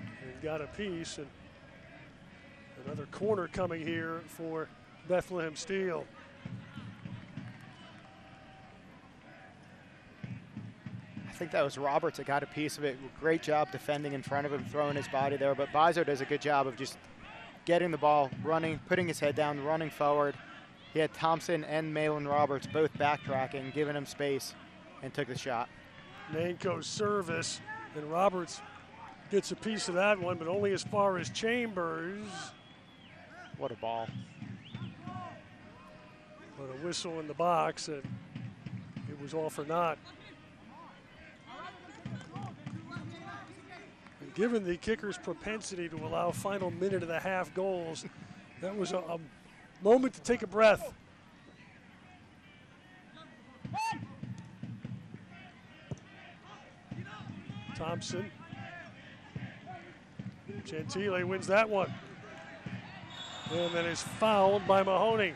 And got a piece. And another corner coming here for Bethlehem Steel. I think that was Roberts that got a piece of it. Great job defending in front of him, throwing his body there. But Bizo does a good job of just getting the ball, running, putting his head down, running forward. He had Thompson and Malin Roberts both backtracking, giving him space, and took the shot. Nanko's service, and Roberts gets a piece of that one, but only as far as Chambers. What a ball. But a whistle in the box, and it was all for naught. And given the kicker's propensity to allow final minute of the half goals, that was a moment to take a breath. Thompson. Gentile wins that one. And then is fouled by Mahoney.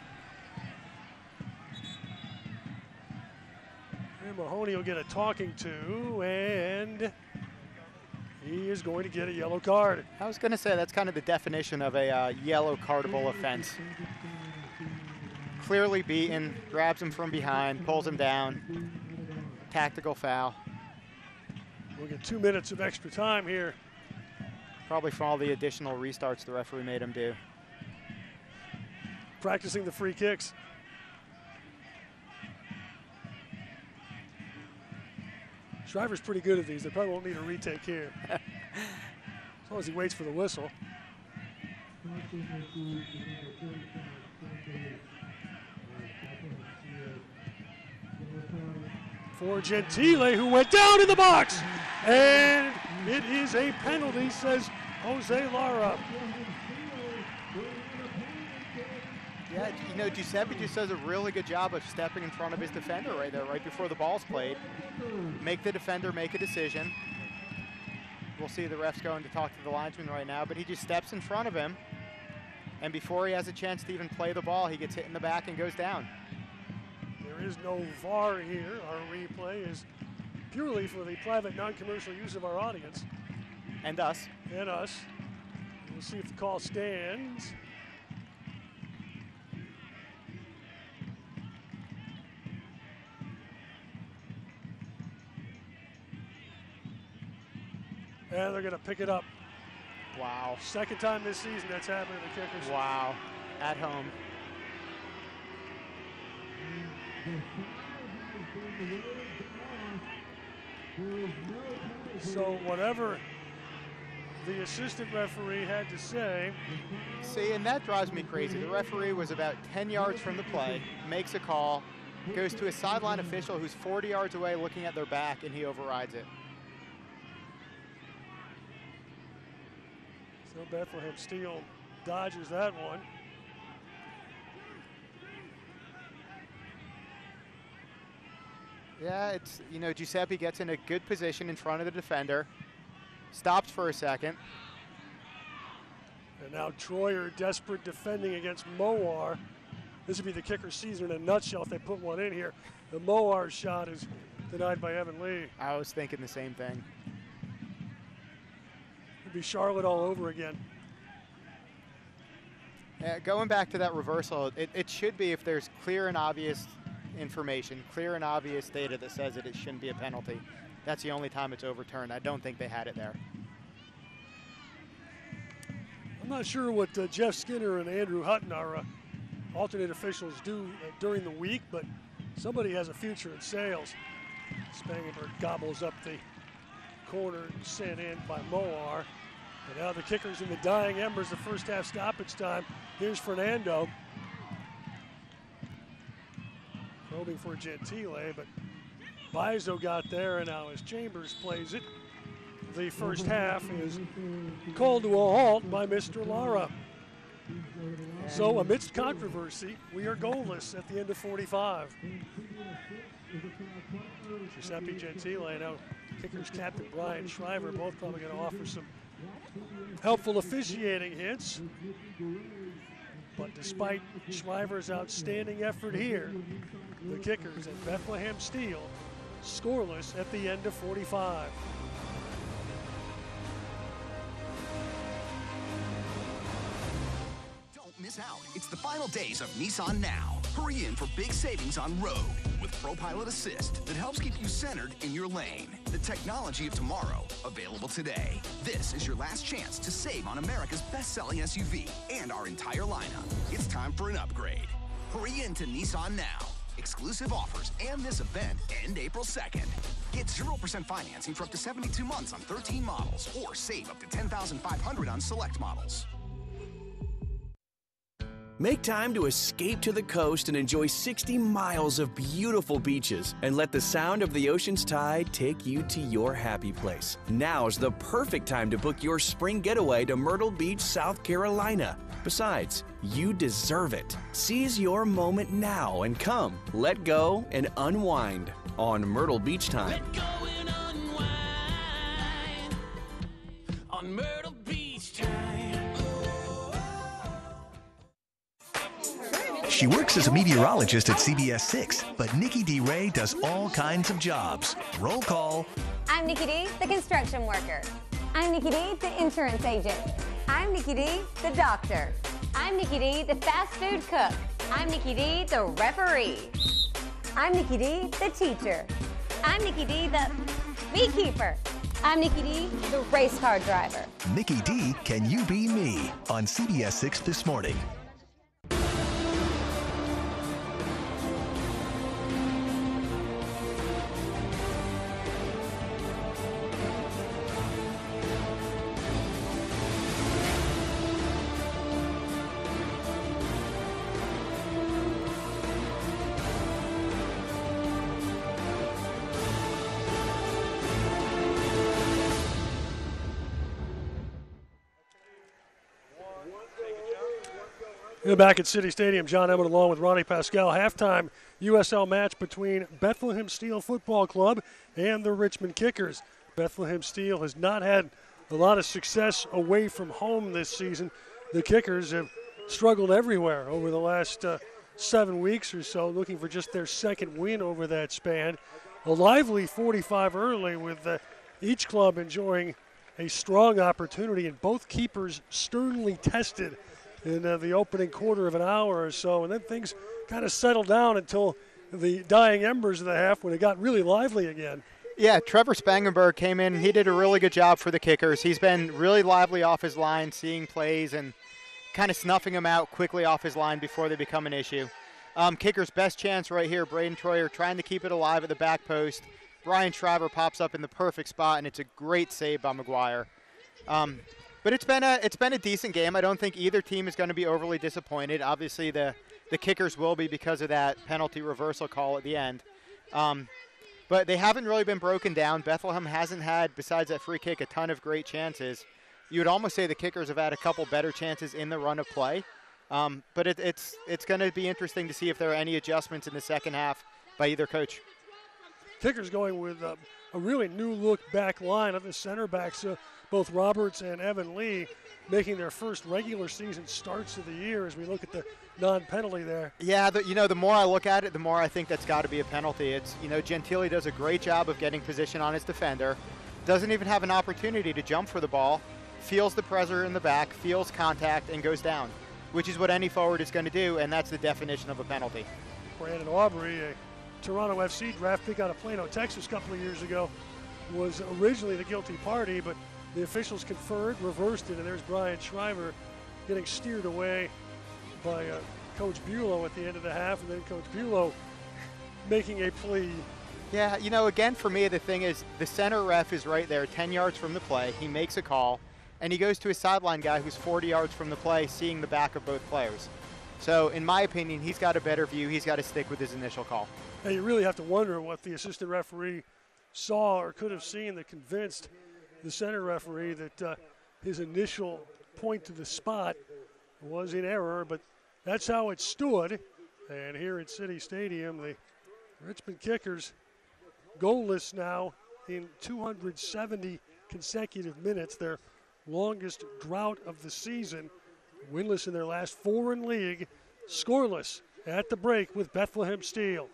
And Mahoney will get a talking to, and he is going to get a yellow card. I was going to say that's kind of the definition of a yellow cardable offense. Clearly beaten, grabs him from behind, pulls him down. Tactical foul. We'll get 2 minutes of extra time here. Probably from all the additional restarts the referee made him do. Practicing the free kicks. Shriver's pretty good at these. They probably won't need a retake here. As long as he waits for the whistle. For Gentile, who went down in the box. And it is a penalty, says Jose Lara. Yeah, you know, Giuseppe just does a really good job of stepping in front of his defender right there, right before the ball's played. Make the defender make a decision. We'll see the ref's going to talk to the linesman right now, but he just steps in front of him, and before he has a chance to even play the ball, he gets hit in the back and goes down. There is no VAR here. Our replay is purely for the private non-commercial use of our audience. And us. And us. We'll see if the call stands. And they're going to pick it up. Wow. Second time this season that's happened to the Kickers. Wow. At home. So whatever the assistant referee had to say. See, and that drives me crazy. The referee was about 10 yards from the play, makes a call, goes to a sideline official who's 40 yards away looking at their back, and he overrides it. So Bethlehem Steel dodges that one. Yeah, it's, you know, Giuseppe gets in a good position in front of the defender, stops for a second. And now Troyer desperate defending against Mowar. This would be the Kicker season in a nutshell if they put one in here. The Mowar shot is denied by Evan Lee. I was thinking the same thing. It'd be Charlotte all over again. Going back to that reversal, it should be if there's clear and obvious information, clear and obvious data that says that it shouldn't be a penalty. That's the only time it's overturned. I don't think they had it there. I'm not sure what Jeff Skinner and Andrew Hutton, our alternate officials, do during the week, but somebody has a future in sales. Spangenberg gobbles up the corner sent in by Mowar. And now the Kickers in the dying embers, the first half stoppage time. Here's Fernando. Probing for Gentile, but Bizo got there, and now as Chambers plays it, the first half is called to a halt by Mr. Lara. So amidst controversy, we are goalless at the end of 45. Giuseppe Gentile, now Kickers captain Brian Shriver, both probably going to offer some helpful officiating hints. But despite Shriver's outstanding effort here, the Kickers at Bethlehem Steel scoreless at the end of 45. Don't miss out. It's the final days of Nissan Now. Hurry in for big savings on road with ProPilot Assist that helps keep you centered in your lane. The technology of tomorrow, available today. This is your last chance to save on America's best-selling SUV and our entire lineup. It's time for an upgrade. Hurry in to Nissan Now. Exclusive offers and this event end April 2nd. Get 0% financing for up to 72 months on 13 models, or save up to $10,500 on select models. Make time to escape to the coast and enjoy 60 miles of beautiful beaches and let the sound of the ocean's tide take you to your happy place. Now's the perfect time to book your spring getaway to Myrtle Beach, South Carolina. Besides, you deserve it. Seize your moment now and come, let go, and unwind on Myrtle Beach Time. Let go and unwind on Myrtle Beach Time. She works as a meteorologist at CBS 6, but Nikki D. Ray does all kinds of jobs. Roll call. I'm Nikki D, the construction worker. I'm Nikki D, the insurance agent. I'm Nikki D, the doctor. I'm Nikki D, the fast food cook. I'm Nikki D, the referee. I'm Nikki D, the teacher. I'm Nikki D, the beekeeper. I'm Nikki D, the race car driver. Nikki D, Can You Be Me? On CBS 6 this morning. We're back at City Stadium. John Emmett along with Ronnie Pascal. Halftime USL match between Bethlehem Steel Football Club and the Richmond Kickers. Bethlehem Steel has not had a lot of success away from home this season. The Kickers have struggled everywhere over the last 7 weeks or so, looking for just their second win over that span. A lively 45 early with each club enjoying a strong opportunity, and both keepers sternly tested in the opening quarter of an hour or so, and then things kind of settled down until the dying embers of the half when it got really lively again. Yeah, Trevor Spangenberg came in and he did a really good job for the Kickers. He's been really lively off his line, seeing plays and kind of snuffing them out quickly off his line before they become an issue. Kickers' best chance right here, Braden Troyer trying to keep it alive at the back post. Brian Shriver pops up in the perfect spot, and it's a great save by McGuire. But it's been a decent game. I don't think either team is going to be overly disappointed. Obviously, the Kickers will be because of that penalty reversal call at the end. But they haven't really been broken down. Bethlehem hasn't had, besides that free kick, a ton of great chances. You would almost say the Kickers have had a couple better chances in the run of play. But it's going to be interesting to see if there are any adjustments in the second half by either coach. Kickers going with a really new-look back line of the center backs, both Roberts and Evan Lee, making their first regular season starts of the year as we look at the non-penalty there. Yeah, the more I look at it, the more I think that's got to be a penalty. It's, Gentili does a great job of getting position on his defender, doesn't even have an opportunity to jump for the ball, feels the pressure in the back, feels contact, and goes down, which is what any forward is going to do, and that's the definition of a penalty. Brandon Aubrey, a Toronto FC draft pick out of Plano, Texas a couple of years ago, was originally the guilty party, but the officials conferred, reversed it, and there's Brian Shriver getting steered away by Coach Bulow at the end of the half, and then Coach Bulow making a plea. Yeah, again, for me, the thing is the center ref is right there, 10 yards from the play. He makes a call, and he goes to his sideline guy who's 40 yards from the play, seeing the back of both players. So, in my opinion, he's got a better view. He's got to stick with his initial call. And you really have to wonder what the assistant referee saw or could have seen that convinced the center referee that his initial point to the spot was in error, but that's how it stood. And here at City Stadium, the Richmond Kickers goalless now in 270 consecutive minutes, their longest drought of the season, winless in their last 4 in league, scoreless at the break with Bethlehem Steel.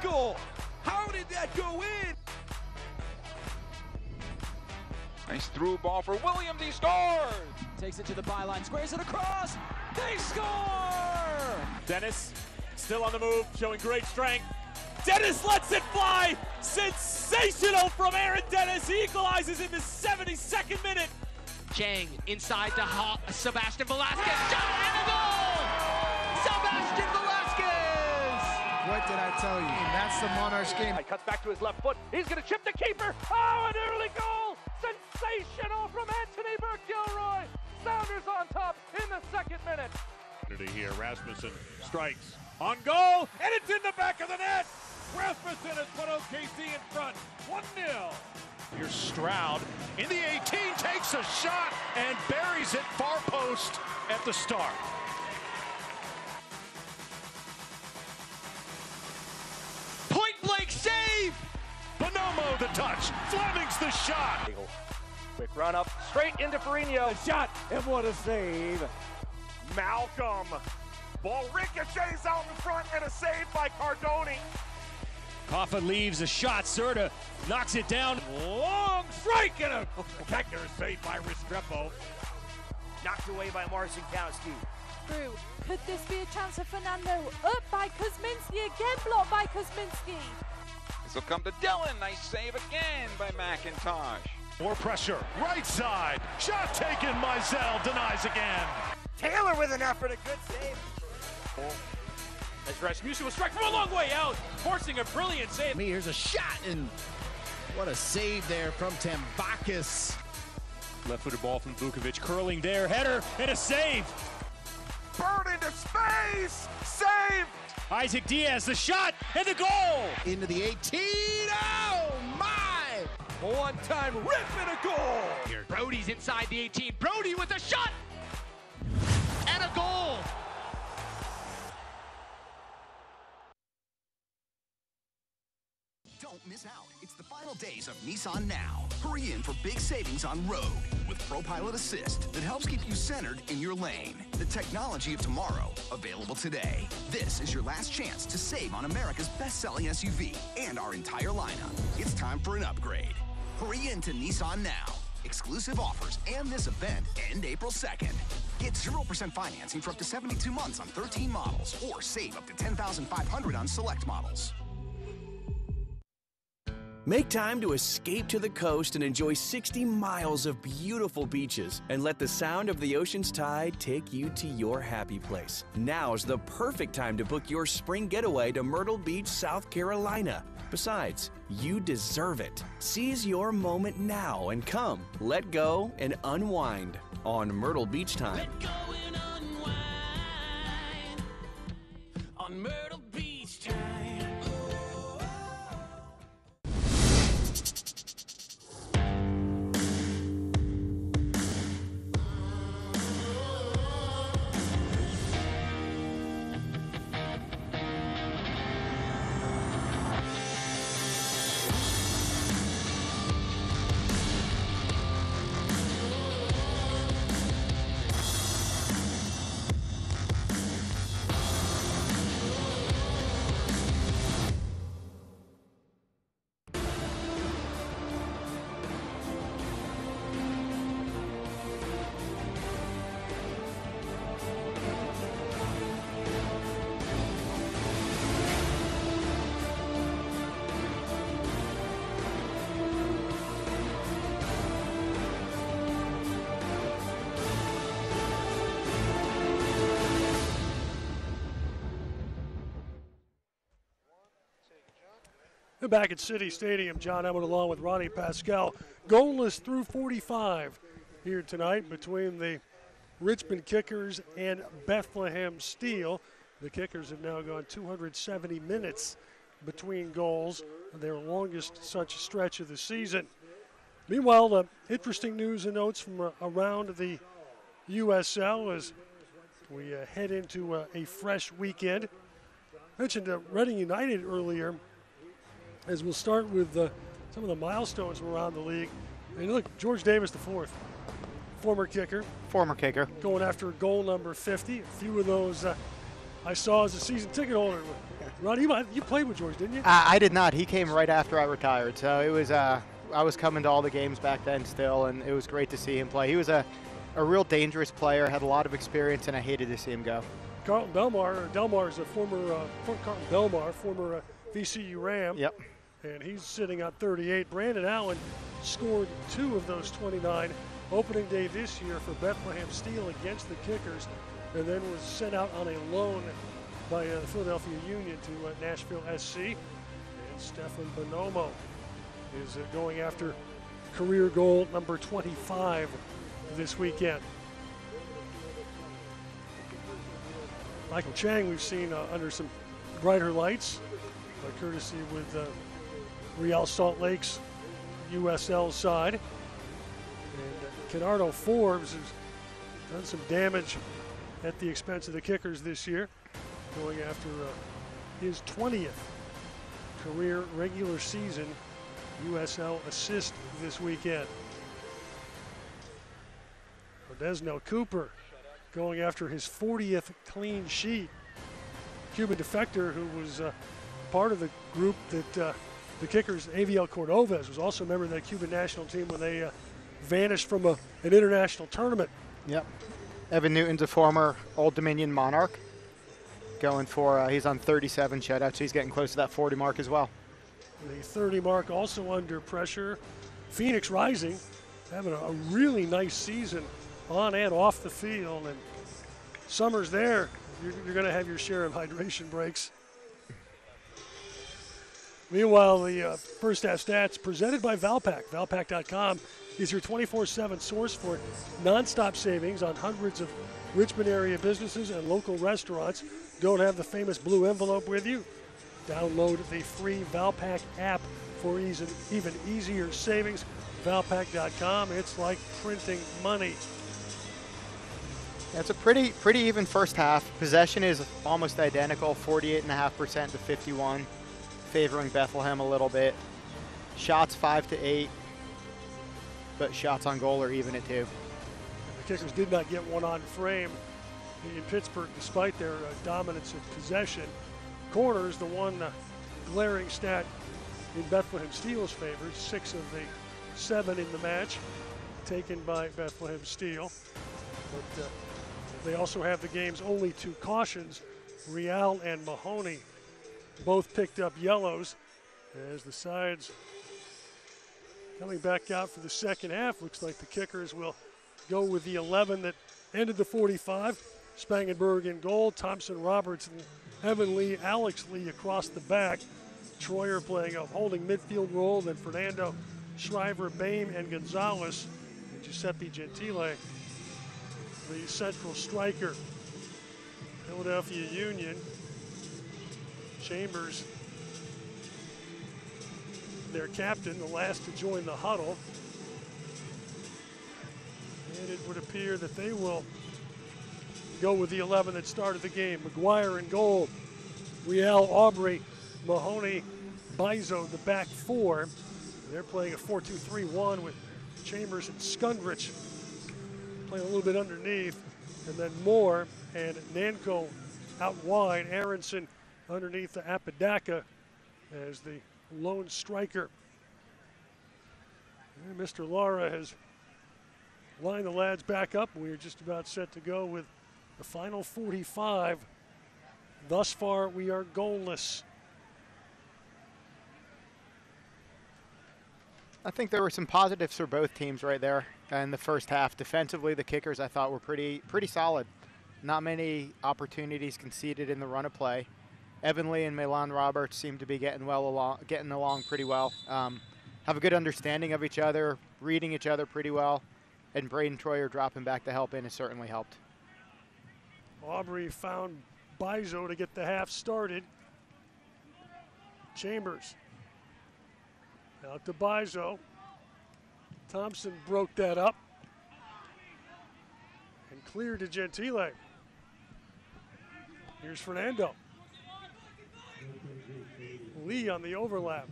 goal. How did that go in? Nice through ball for Williams. He scores. Takes it to the byline, squares it across. They score! Dennis still on the move, showing great strength. Dennis lets it fly. Sensational from Aaron Dennis. He equalizes in the 72nd minute. Chang inside to Sebastian Velasquez. Shot and a goal! Sebastian Velasquez! What did I tell you? That's the Monarchs game. He cuts back to his left foot. He's going to chip the keeper. Oh, an early goal! Sensational from Anthony Burke-Gilroy. Sounders on top in the 2nd minute. Here, Rasmussen strikes on goal, and it's in the back of the net. Rasmussen has put OKC in front, 1-0. Here's Stroud in the 18, takes a shot and buries it far post at the start. Point blank save! Bonomo the touch, Fleming's the shot. Quick run up, straight into Ferrigno. The shot, and what a save. Malcolm. Ball ricochets out in front, and a save by Cardoni. Hoffa leaves a shot, Serta knocks it down. Long strike, and a Kechner saved by Restrepo. Knocked away by Marcinkowski. Through. Could this be a chance for Fernando? Up by Kuzminski, again blocked by Kuzminski. This will come to Dillon. Nice save again by McIntosh. More pressure, right side. Shot taken, Mizell denies again. Taylor with an effort, a good save. As Rasmussen will strike from a long way out, forcing a brilliant save. Here's a shot, and what a save there from Tambakis. Left-footed ball from Vukovic, curling there, header, and a save. Bird into space, save. Isaac Diaz, the shot, and the goal. Into the 18, oh my! One-time rip and a goal. Here, Brody's inside the 18. Brody with a shot and a goal. Don't miss out. It's the final days of Nissan Now. Hurry in for big savings on road with ProPilot Assist that helps keep you centered in your lane. The technology of tomorrow, available today. This is your last chance to save on America's best-selling SUV and our entire lineup. It's time for an upgrade. Hurry in to Nissan Now. Exclusive offers and this event end April 2nd. Get 0% financing for up to 72 months on 13 models or save up to $10,500 on select models. Make time to escape to the coast and enjoy 60 miles of beautiful beaches and let the sound of the ocean's tide take you to your happy place. Now's the perfect time to book your spring getaway to Myrtle Beach, South Carolina. Besides, you deserve it. Seize your moment now and come, let go, and unwind on Myrtle Beach Time. Let go and unwind on Myrtle Beach Time. Back at City Stadium, John Emmett along with Ronnie Pascal. Goalless through 45 here tonight between the Richmond Kickers and Bethlehem Steel. The Kickers have now gone 270 minutes between goals, their longest such stretch of the season. Meanwhile, interesting news and notes from around the USL as we head into a fresh weekend. I mentioned Reading United earlier, as we'll start with some of the milestones from around the league. And look, George Davis IV, former kicker. Going after goal number 50. A few of those I saw as a season ticket holder. Ron, you played with George, didn't you? I did not. He came right after I retired, so it was. I was coming to all the games back then still, and it was great to see him play. He was a real dangerous player, had a lot of experience, and I hated to see him go. Carlton Delmar is a former Carlton Delmar, former VCU Ram. Yep. And he's sitting on 38. Brandon Allen scored 2 of those 29 opening day this year for Bethlehem Steel against the Kickers, and then was sent out on a loan by the Philadelphia Union to Nashville SC. And Stefan Bonomo is going after career goal number 25 this weekend. Michael Chang we've seen under some brighter lights, courtesy with Real Salt Lake's USL side. And Kennardo Forbes has done some damage at the expense of the Kickers this year, going after his 20th career regular season USL assist this weekend. Odesno Cooper going after his 40th clean sheet. Cuban defector who was part of the group that the Kickers, Aviel Cordovez, was also a member of that Cuban national team when they vanished from an international tournament. Yep. Evan Newton's a former Old Dominion Monarch. Going for, he's on 37 shutouts, so he's getting close to that 40 mark as well. The 30 mark also under pressure. Phoenix Rising having a really nice season on and off the field. And summer's there. You're going to have your share of hydration breaks. Meanwhile, the first half stats presented by Valpak. Valpak.com is your 24/7 source for nonstop savings on hundreds of Richmond area businesses and local restaurants. Don't have the famous blue envelope with you? Download the free Valpak app for even easier savings. Valpak.com, it's like printing money. It's a pretty even first half. Possession is almost identical, 48.5% to 51. Favoring Bethlehem a little bit. Shots 5 to 8, but shots on goal are even at 2. The Kickers did not get one on frame in Pittsburgh despite their dominance of possession. Corners, the one glaring stat in Bethlehem Steel's favor, 6 of the 7 in the match taken by Bethlehem Steel. But they also have the game's only 2 cautions. Real and Mahoney both picked up yellows as the sides coming back out for the second half. Looks like the Kickers will go with the 11 that ended the 45. Spangenberg in goal, Thompson, Roberts, and Evan Lee, Alex Lee across the back. Troyer playing a holding midfield role, then Fernando, Shriver, Bain, and Gonzalez, and Giuseppe Gentile, the central striker. Philadelphia Union, Chambers, their captain, the last to join the huddle. And it would appear that they will go with the 11 that started the game. McGuire in goal, Real, Aubrey, Mahoney, Bizo, the back 4. They're playing a 4-2-3-1 with Chambers and Skundrich playing a little bit underneath, and then Moore and Nanko out wide. Aronson underneath the Apodaca as the lone striker. And Mr. Lara has lined the lads back up. We are just about set to go with the final 45. Thus far, we are goalless. I think there were some positives for both teams right there in the first half. Defensively, the Kickers I thought were pretty solid. Not many opportunities conceded in the run of play. Evan Lee and Milan Roberts seem to be getting along pretty well. Have a good understanding of each other, reading each other pretty well, and Braden Troyer dropping back to help in has certainly helped. Aubrey found Bizo to get the half started. Chambers out to Bizo. Thompson broke that up and cleared to Gentile. Here's Fernando. Lee on the overlap.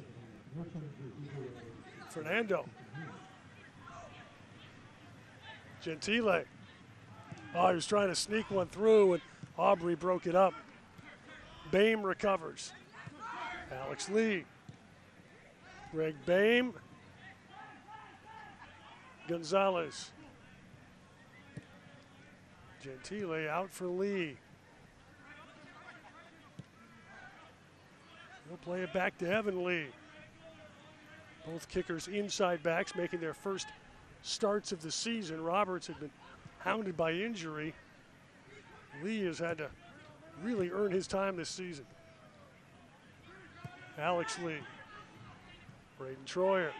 Fernando. Gentile. Oh, he was trying to sneak one through, and Aubrey broke it up. Boehm recovers. Alex Lee. Greg Boehm. Gonzalez. Gentile out for Lee. He'll play it back to Evan Lee. Both kickers inside backs making their first starts of the season. Roberts had been hounded by injury. Lee has had to really earn his time this season. Alex Lee. Braden Troyer.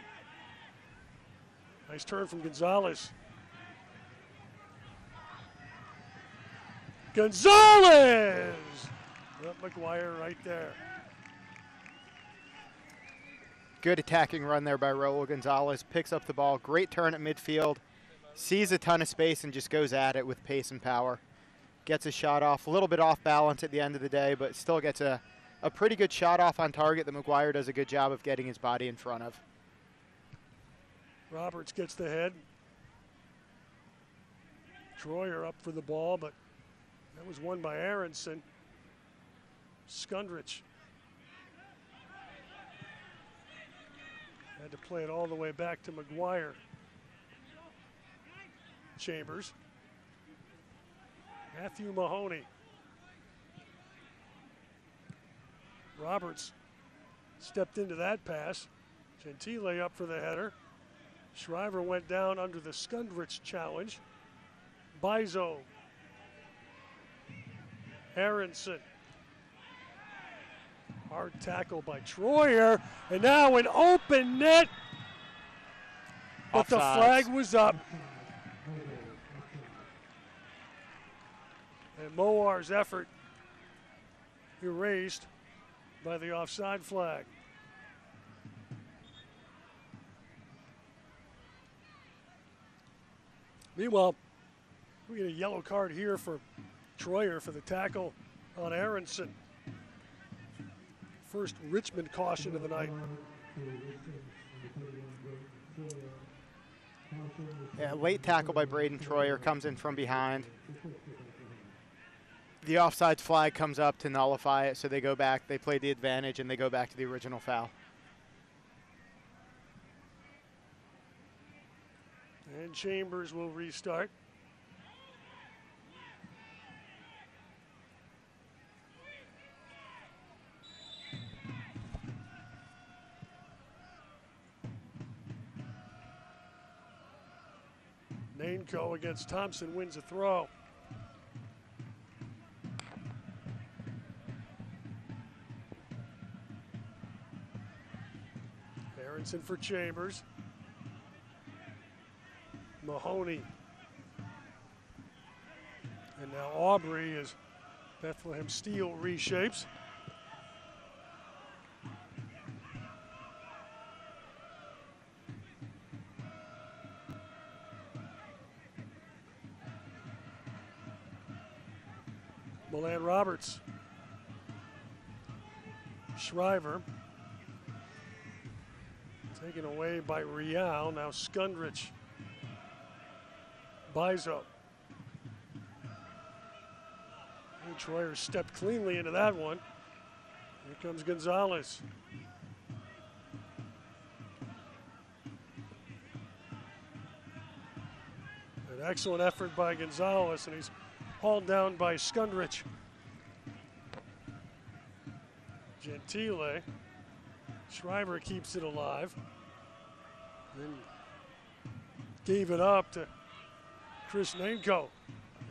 Nice turn from Gonzalez. Gonzalez! Got McGuire right there. Good attacking run there by Raul Gonzalez. Picks up the ball. Great turn at midfield. Sees a ton of space and just goes at it with pace and power. Gets a shot off. A little bit off balance at the end of the day, but still gets a pretty good shot off on target that McGuire does a good job of getting his body in front of. Roberts gets the head. Troyer up for the ball, but that was won by Aronson. Skundrich had to play it all the way back to McGuire. Chambers. Matthew Mahoney. Roberts stepped into that pass. Gentile up for the header. Shriver went down under the Skundrich challenge. Bizo. Aronson. Hard tackle by Troyer. And now an open net. But the flag was up. And Moar's effort erased by the offside flag. Meanwhile, we get a yellow card here for Troyer for the tackle on Aronson. First Richmond caution of the night. Yeah, late tackle by Braden Troyer, comes in from behind. The offsides flag comes up to nullify it, so they go back, they play the advantage, and they go back to the original foul. And Chambers will restart. Nainco against Thompson wins a throw. Aronson for Chambers. Mahoney. And now Aubrey as Bethlehem Steel reshapes. Milan Roberts. Shriver. Taken away by Rial. Now Skundrich. Bizo. And Troyer stepped cleanly into that one. Here comes Gonzalez. An excellent effort by Gonzalez, and he's hauled down by Skundrich. Gentile. Shriver keeps it alive. Then gave it up to Chris Nainco,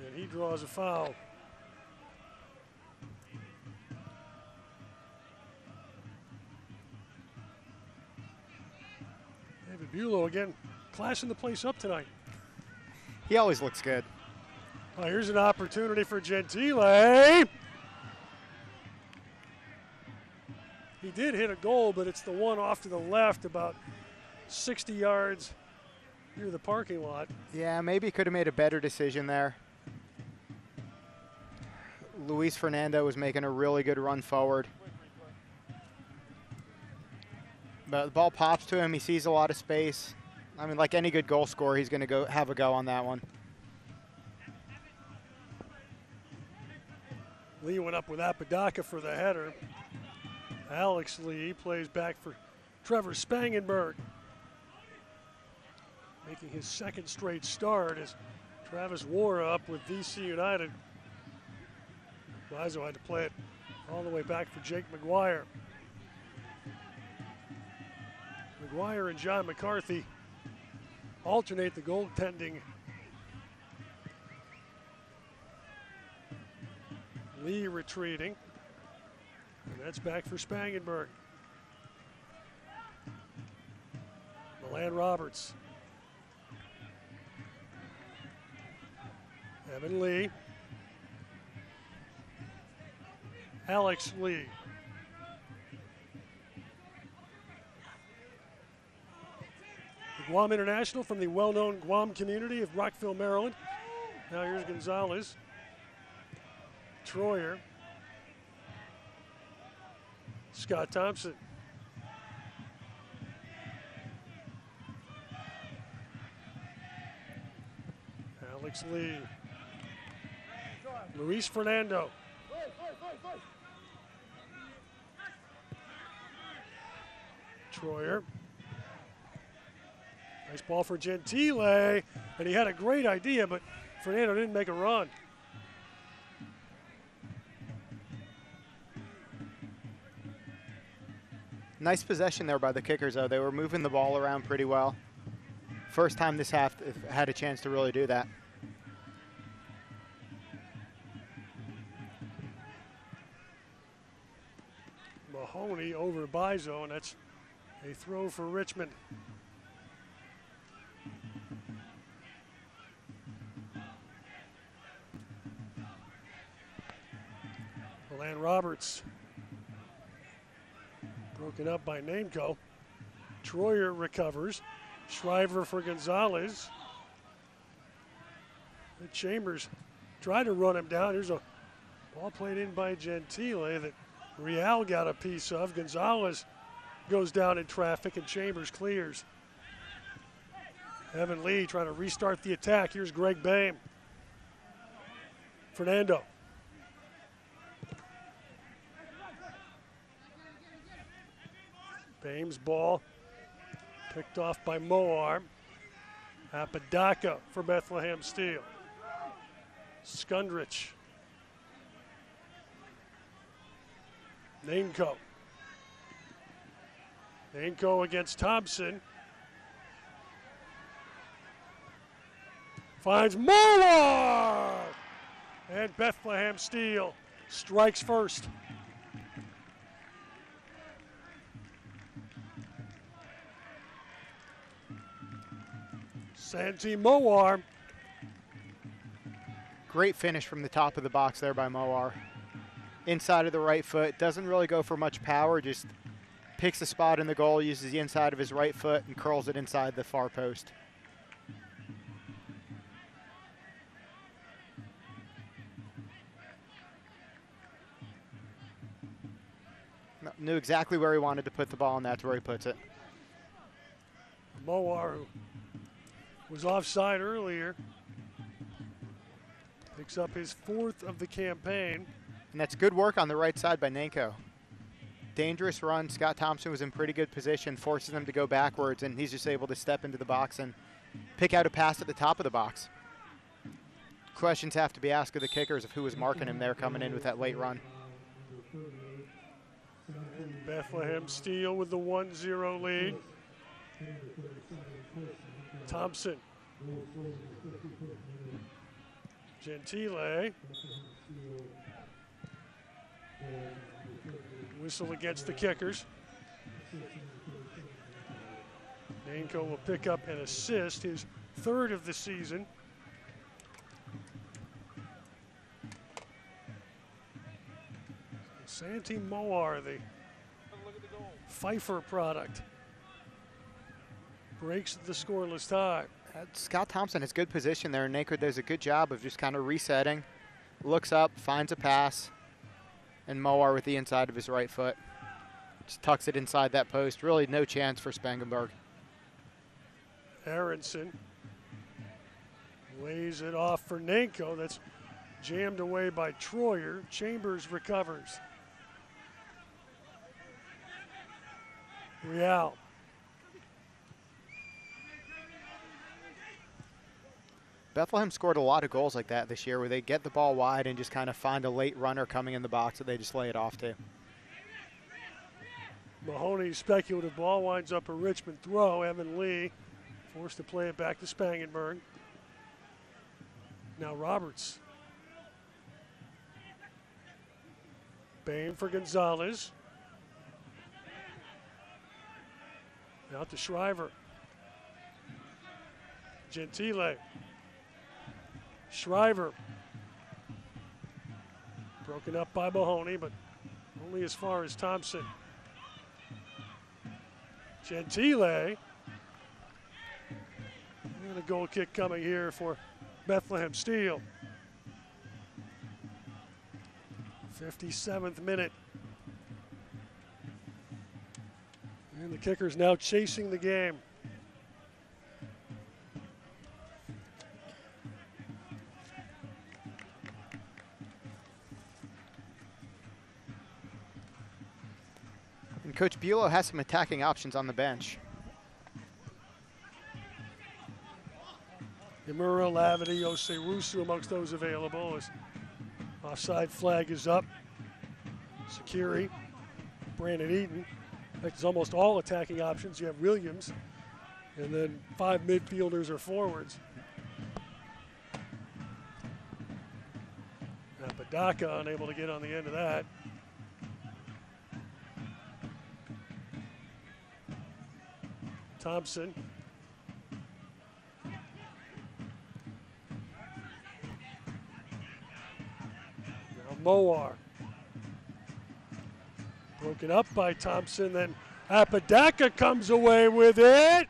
and he draws a foul. David Bulow again classing the place up tonight. He always looks good. Oh, here's an opportunity for Gentile. He did hit a goal, but it's the one off to the left about 60 yards near the parking lot. Yeah, maybe could have made a better decision there. Luis Fernando was making a really good run forward. But the ball pops to him. He sees a lot of space. I mean, like any good goal scorer, he's going to go have a go on that one. Lee went up with Apodaca for the header. Alex Lee plays back for Trevor Spangenberg, making his second straight start as Travis wore up with DC United. Lizo had to play it all the way back for Jake McGuire. McGuire and John McCarthy alternate the goaltending. Lee retreating, and that's back for Spangenberg. Milan Roberts. Evan Lee. Alex Lee. The Guam International from the well-known Guam community of Rockville, Maryland. Now here's Gonzalez. Troyer. Scott Thompson. Alex Lee. Luis Fernando. Troyer. Nice ball for Gentile, and he had a great idea, but Fernando didn't make a run. Nice possession there by the Kickers, though. They were moving the ball around pretty well. First time this half had a chance to really do that. Mahoney over Bizo, and that's a throw for Richmond. Milan Roberts. Broken up by Nainco. Troyer recovers. Shriver for Gonzalez. And Chambers tried to run him down. Here's a ball played in by Gentile that Real got a piece of. Gonzalez goes down in traffic and Chambers clears. Evan Lee trying to restart the attack. Here's Greg Bame. Fernando. Bame's ball picked off by Moar. Apodaca for Bethlehem Steel. Skundrich. Nainco. Nainco against Thompson. Finds Moar! And Bethlehem Steel strikes first. Santi Moar. Great finish from the top of the box there by Moar. Inside of the right foot, doesn't really go for much power, just picks a spot in the goal, uses the inside of his right foot and curls it inside the far post. Knew exactly where he wanted to put the ball, and that's where he puts it. Moar, who was offside earlier, picks up his fourth of the campaign. And that's good work on the right side by Nainco. Dangerous run. Scott Thompson was in pretty good position, forces him to go backwards, and he's just able to step into the box and pick out a pass at the top of the box. Questions have to be asked of the Kickers of who was marking him there coming in with that late run. Bethlehem Steel with the 1-0 lead. Thompson. Gentile. Whistle against the Kickers. Nainco will pick up an assist, his third of the season. Santi Moar, the Pfeiffer product, breaks the scoreless tie. Scott Thompson has good position there, and Nainco does a good job of just kind of resetting. Looks up, finds a pass, and Moar with the inside of his right foot just tucks it inside that post. Really no chance for Spangenberg. Aronson lays it off for Nainco. That's Jammed away by Troyer. Chambers recovers. Real. Bethlehem scored a lot of goals like that this year where they get the ball wide and just kind of find a late runner coming in the box that they just lay it off to. Mahoney's speculative ball winds up a Richmond throw. Evan Lee forced to play it back to Spangenberg. Now Roberts. Bain for Gonzalez. Out to Shriver. Gentile. Shriver. Broken up by Mahoney, but only as far as Thompson. Gentile. And a goal kick coming here for Bethlehem Steel. 57th minute. And the Kickers now chasing the game. And Coach Bulow has some attacking options on the bench. Imura, Lavity, Oserusu amongst those available as offside flag is up. Sakiri, Brandon Eaton. In fact, it's almost all attacking options. You have Williams, and then 5 midfielders or forwards. Apodaca unable to get on the end of that. Thompson. Now Moar. Broken up by Thompson, then Apodaca comes away with it.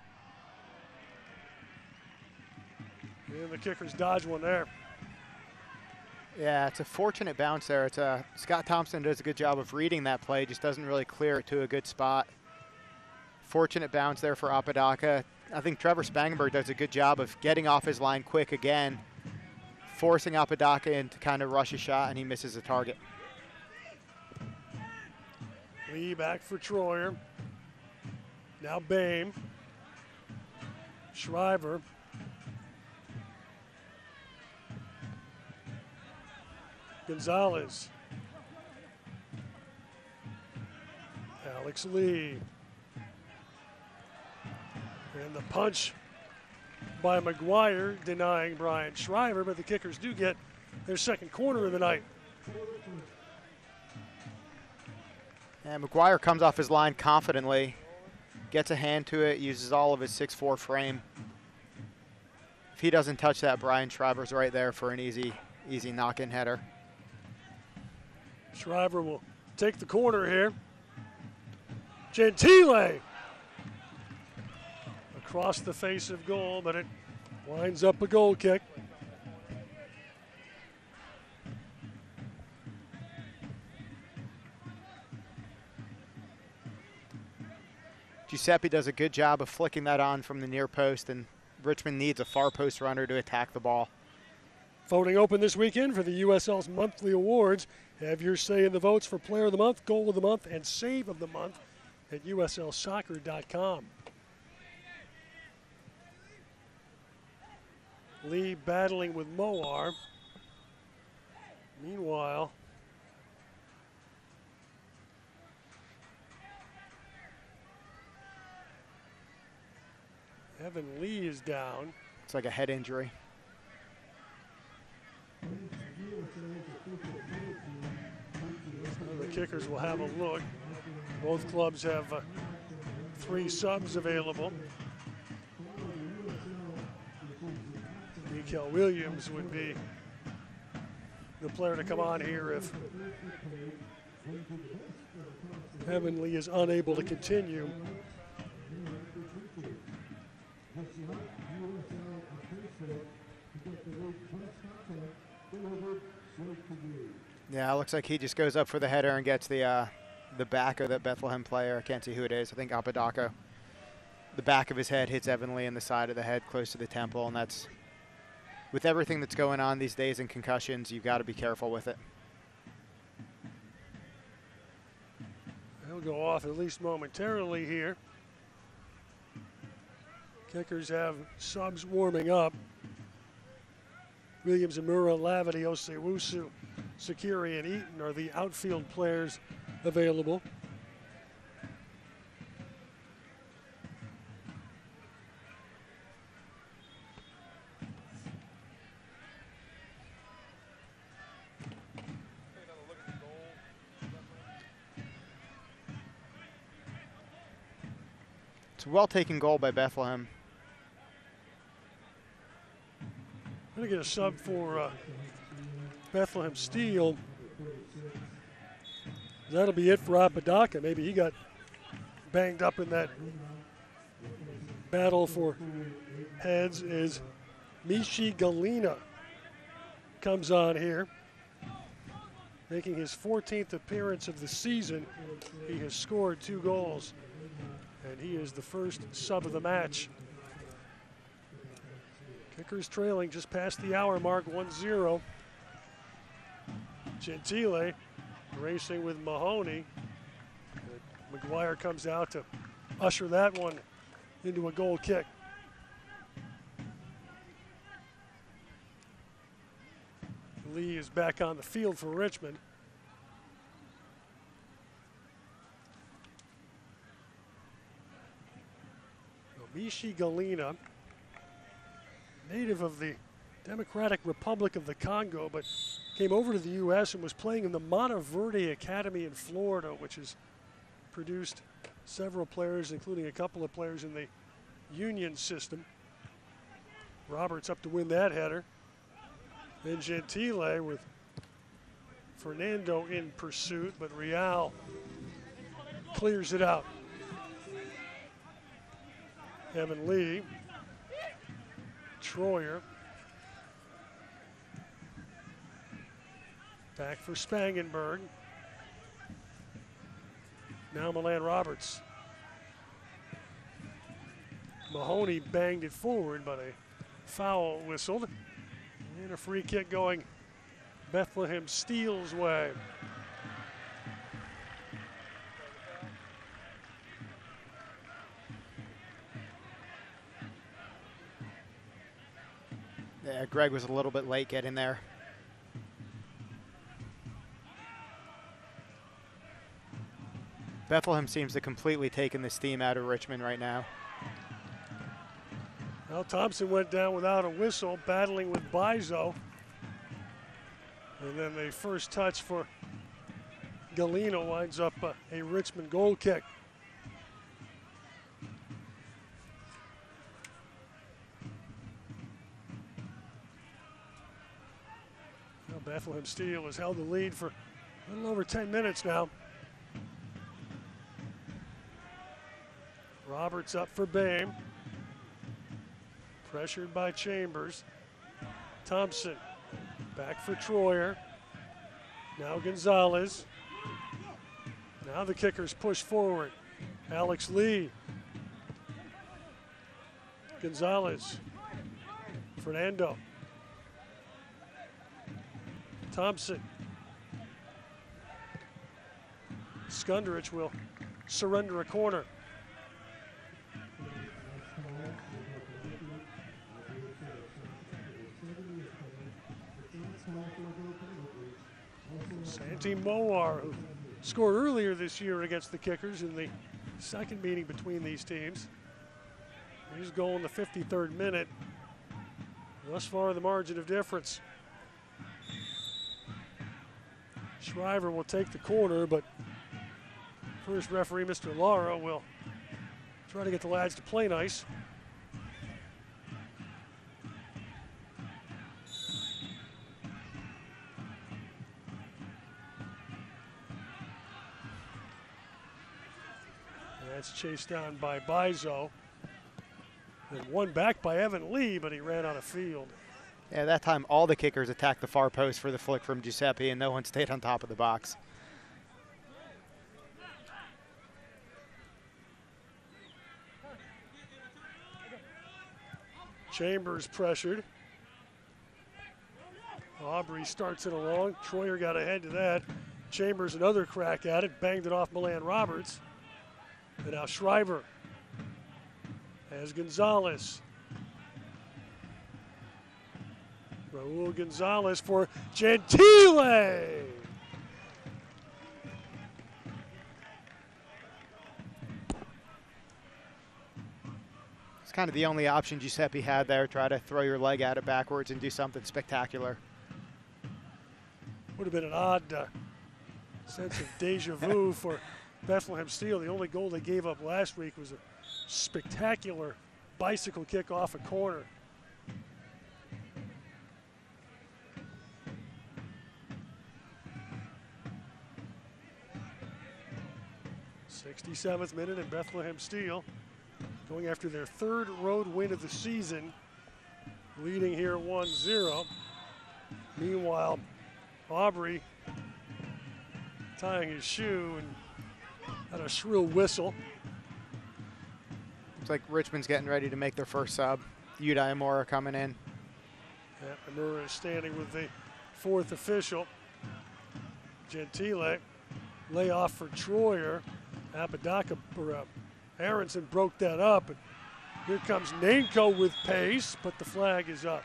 And the Kickers dodge one there. Yeah, it's a fortunate bounce there. It's Scott Thompson does a good job of reading that play, just doesn't really clear it to a good spot. Fortunate bounce there for Apodaca. I think Trevor Spangenberg does a good job of getting off his line quick again, forcing Apodaca in to kind of rush a shot, and he misses the target. Lee back for Troyer. Now Bame. Shriver. Gonzalez. Alex Lee. And the punch by McGuire denying Brian Shriver, but the Kickers do get their second corner of the night. And McGuire comes off his line confidently, gets a hand to it, uses all of his 6'4" frame. If he doesn't touch that, Brian Shriver's right there for an easy knock-in header. Shriver will take the corner here. Gentile across the face of goal, but it winds up a goal kick. Giuseppe does a good job of flicking that on from the near post, and Richmond needs a far post runner to attack the ball. Voting open this weekend for the USL's monthly awards. Have your say in the votes for Player of the Month, Goal of the Month, and Save of the Month at uslsoccer.com. Lee battling with Moar. Meanwhile, Evan Lee is down. It's like a head injury. So the Kickers will have a look. Both clubs have 3 subs available. Mikel Williams would be the player to come on here if Evan Lee is unable to continue. Yeah, it looks like he just goes up for the header and gets the back of that Bethlehem player. I can't see who it is. I think Apodaca. The back of his head hits Evan Lee in the side of the head close to the temple, and that's with everything that's going on these days and concussions, you've got to be careful with it. He'll go off at least momentarily here. Kickers have subs warming up. Williams, Amura, Lavity, Osewusu, Sakiri, and Eaton are the outfield players available. It's a well-taken goal by Bethlehem. I'm going to get a sub for Bethlehem Steel. That'll be it for Apodaca. Maybe he got banged up in that battle for heads. Is Mishi Galina comes on here, making his 14th appearance of the season. He has scored 2 goals, and he is the first sub of the match. Kickers trailing just past the hour mark, 1-0. Gentile racing with Mahoney. McGuire comes out to usher that one into a goal kick. Lee is back on the field for Richmond. Mishi Galina, native of the Democratic Republic of the Congo, but came over to the U.S. and was playing in the Monteverde Academy in Florida, which has produced several players, including a couple of players in the Union system. Roberts up to win that header. Then Gentile with Fernando in pursuit, but Real clears it out. Evan Lee, Troyer, back for Spangenberg. Now Milan Roberts. Mahoney banged it forward, but a foul whistled. And a free kick going Bethlehem Steel's way. Yeah, Greg was a little bit late getting there. Bethlehem seems to completely taken the steam out of Richmond right now. Well, Thompson went down without a whistle, battling with Bizo. And then the first touch for Galino winds up a Richmond goal kick. Well, Bethlehem Steel has held the lead for a little over 10 minutes now. Roberts up for Bame. Pressured by Chambers. Thompson back for Troyer. Now Gonzalez. Now the kickers push forward. Alex Lee. Gonzalez. Fernando. Thompson. Skundrich will surrender a corner. Santi Moar, who scored earlier this year against the Kickers in the second meeting between these teams. He's goal in the 53rd minute. Thus far, the margin of difference. Shriver will take the corner, but first referee, Mr. Lara, will try to get the lads to play nice. That's chased down by Bizo. And one back by Evan Lee, but he ran out of field. Yeah, that time all the kickers attacked the far post for the flick from Giuseppe, and no one stayed on top of the box. Chambers pressured. Aubrey starts it along. Troyer got ahead to that. Chambers another crack at it, banged it off Milan Roberts. And now Shriver has Gonzalez. Raul Gonzalez for Gentile. It's kind of the only option Giuseppe had there. Try to throw your leg at it backwards and do something spectacular. Would have been an odd sense of deja vu for Bethlehem Steel. The only goal they gave up last week was a spectacular bicycle kick off a corner. '67th minute, and Bethlehem Steel going after their third road win of the season, leading here 1-0. Meanwhile, Aubrey tying his shoe and had a shrill whistle. Looks like Richmond's getting ready to make their first sub. Udai Amora coming in. Yeah, Amora is standing with the fourth official. Gentile, layoff for Troyer. Apodaca, or Aronson broke that up. And here comes Nanko with pace, but the flag is up.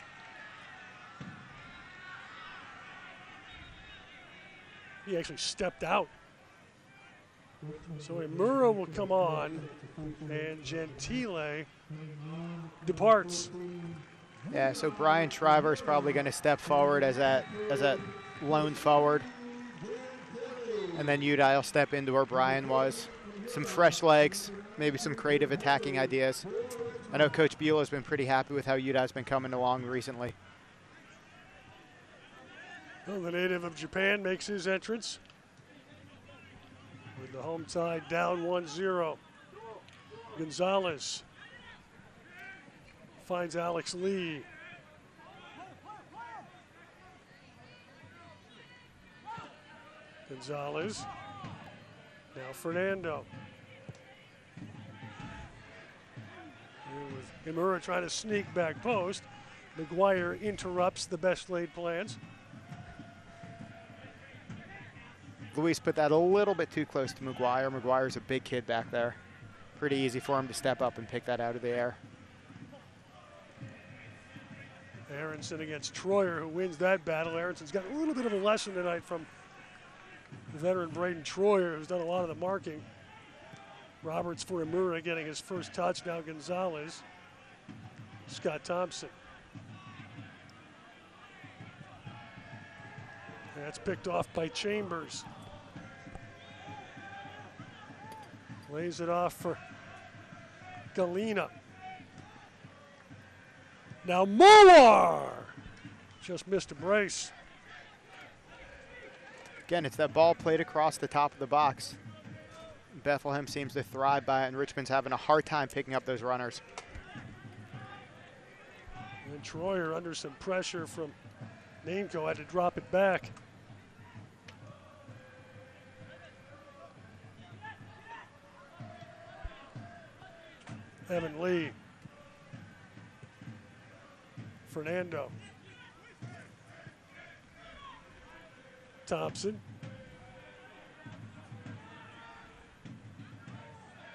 He actually stepped out. So Amura will come on, and Gentile departs. Yeah, so Brian Shriver is probably going to step forward as that lone forward. And then Udai will step into where Brian was. Some fresh legs, maybe some creative attacking ideas. I know Coach Buell's been pretty happy with how Udai's been coming along recently. Well, the native of Japan makes his entrance with the home tide down 1-0. Gonzalez finds Alex Lee. Gonzalez. Now Fernando. With Imura trying to sneak back post. McGuire interrupts the best laid plans. Luis put that a little bit too close to McGuire. McGuire's a big kid back there. Pretty easy for him to step up and pick that out of the air. Aronson against Troyer, who wins that battle. Aronson's got a little bit of a lesson tonight from the veteran Braden Troyer, who's done a lot of the marking. Roberts for Imura getting his first touch. Now Gonzalez. Scott Thompson. And that's picked off by Chambers. Lays it off for Galena. Now Moar just missed a brace. Again, it's that ball played across the top of the box. Bethlehem seems to thrive by it, and Richmond's having a hard time picking up those runners. And Troyer, under some pressure from Nanko, had to drop it back. Evan Lee. Fernando. Thompson.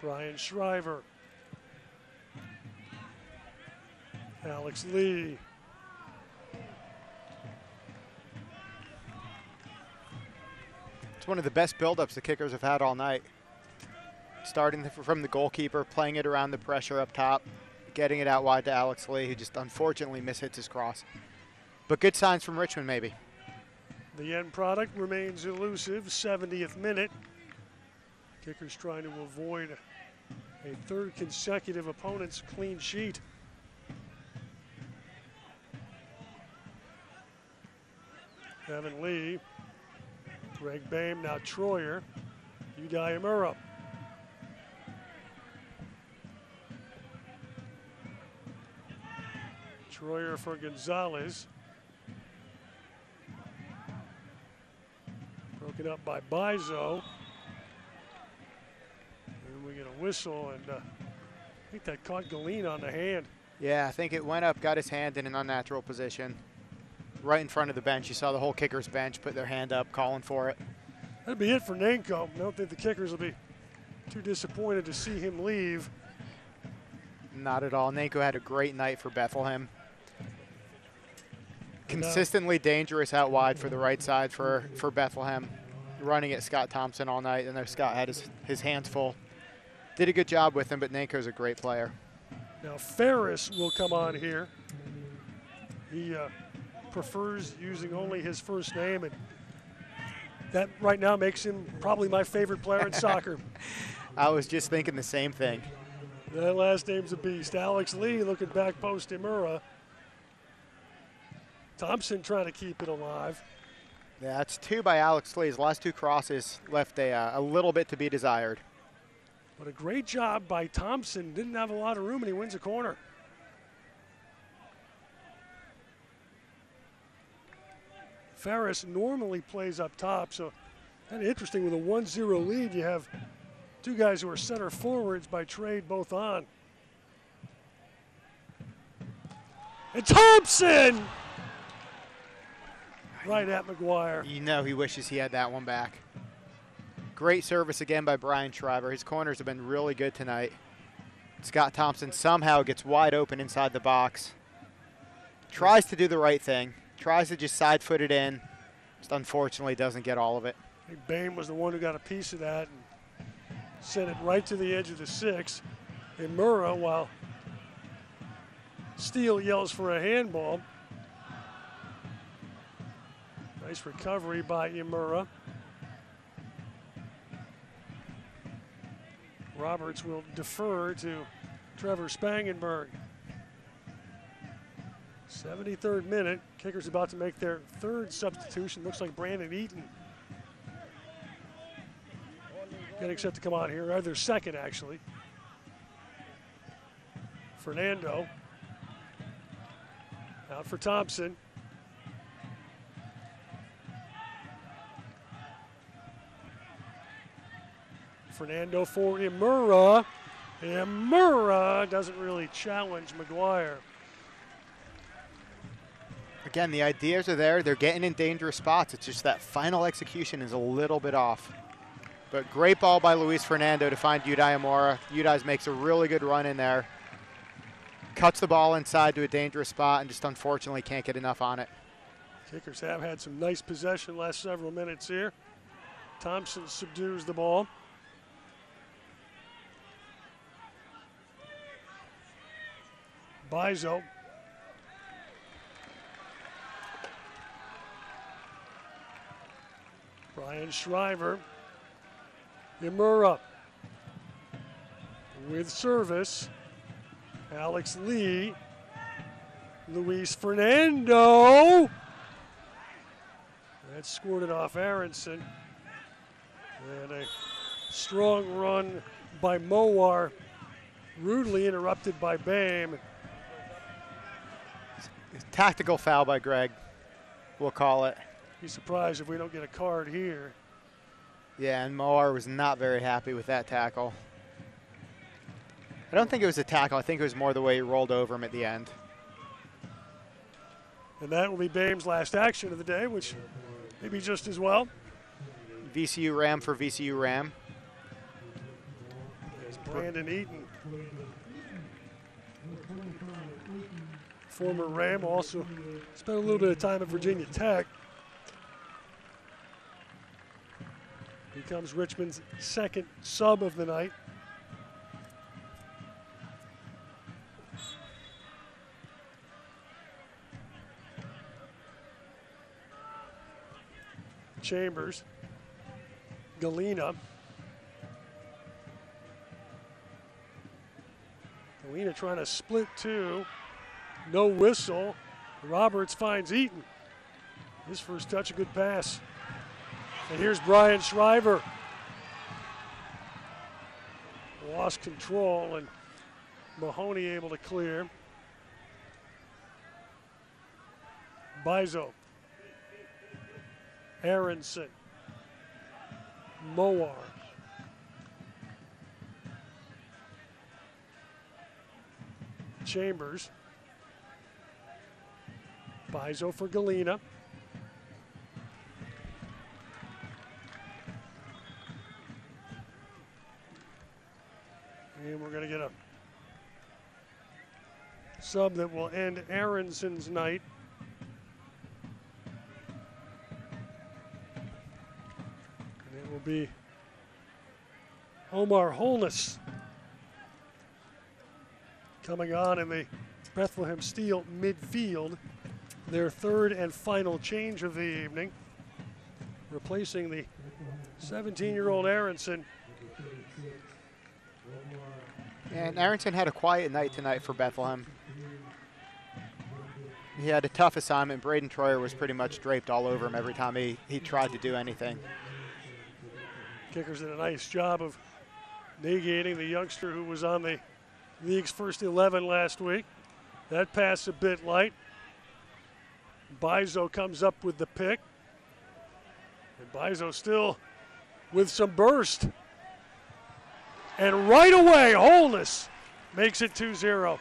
Brian Shriver. Alex Lee. It's one of the best buildups the kickers have had all night. Starting from the goalkeeper, playing it around the pressure up top, getting it out wide to Alex Lee, who just unfortunately mishits his cross. But good signs from Richmond, maybe. The end product remains elusive. 70th minute. Kickers trying to avoid a third consecutive opponent's clean sheet. Evan Lee. Greg Bame, now Troyer. Udai Imura. Troyer for Gonzalez. Broken up by Bizo. And we get a whistle, and I think that caught Galena on the hand. Yeah, I think it went up, got his hand in an unnatural position. right in front of the bench. You saw the whole kickers bench put their hand up, calling for it. That'd be it for Nanko. I don't think the kickers will be too disappointed to see him leave. Not at all. Nanko had a great night for Bethlehem. Consistently dangerous out wide for the right side for Bethlehem. Running at Scott Thompson all night. I know Scott had his hands full. Did a good job with him, but Nanko's a great player. Now Ferris will come on here. He prefers using only his first name, and that right now makes him probably my favorite player in soccer. I was just thinking the same thing. That last name's a beast. Alex Lee looking back post Imura. Thompson trying to keep it alive. Yeah, it's 2 by Alex Lee. His last 2 crosses left a little bit to be desired. But a great job by Thompson. Didn't have a lot of room, and he wins a corner. Ferris normally plays up top, so kind of interesting with a 1-0 lead. You have 2 guys who are center forwards by trade both on. And Thompson! Right at McGuire. You know he wishes he had that one back. Great service again by Brian Shriver. His corners have been really good tonight. Scott Thompson somehow gets wide open inside the box. Tries to do the right thing. Tries to just side foot it in. Just unfortunately doesn't get all of it. I think Bain was the one who got a piece of that and sent it right to the edge of the 6. Imura, while Steele yells for a handball. Nice recovery by Imura. Roberts will defer to Trevor Spangenberg. 73rd minute. Kickers about to make their 3rd substitution. Looks like Brandon Eaton getting set to come on here. Their 2nd, actually. Fernando out for Thompson. Fernando for Imura. Imura doesn't really challenge McGuire. Again, the ideas are there. They're getting in dangerous spots. It's just that final execution is a little bit off. But great ball by Luis Fernando to find Udai Imura. Udai makes a really good run in there. Cuts the ball inside to a dangerous spot and just unfortunately can't get enough on it. Kickers have had some nice possession last several minutes here. Thompson subdues the ball. Bizo. Brian Shriver. Imura with service. Alex Lee. Luis Fernando. That squirted off Aronson. And a strong run by Mowar. Rudely interrupted by Bame. Tactical foul by Greg, we'll call it. Be surprised if we don't get a card here. Yeah, and Mowar was not very happy with that tackle. I don't think it was a tackle. I think it was more the way he rolled over him at the end. And that will be Bame's last action of the day, which may be just as well. VCU Ram for VCU Ram. There's Brandon Eaton. Former Ram, also spent a little bit of time at Virginia Tech. Becomes Richmond's 2nd sub of the night. Chambers. Galena. Galena trying to split 2. No whistle. Roberts finds Eaton. His first touch, a good pass. And here's Brian Shriver. Lost control, and Mahoney able to clear. Bizo. Aronson. Mowar. Chambers. Bizo for Galena. And we're going to get a sub that will end Aronson's night. And it will be Omar Holness coming on in the Bethlehem Steel midfield. Their third and final change of the evening, replacing the 17-year-old Aronson. And Aronson had a quiet night tonight for Bethlehem. He had a tough assignment. Braden Troyer was pretty much draped all over him every time he tried to do anything. Kickers did a nice job of negating the youngster who was on the league's first 11 last week. That pass a bit light. Bizo comes up with the pick. And Bizo still with some burst. And right away, Holness makes it 2-0.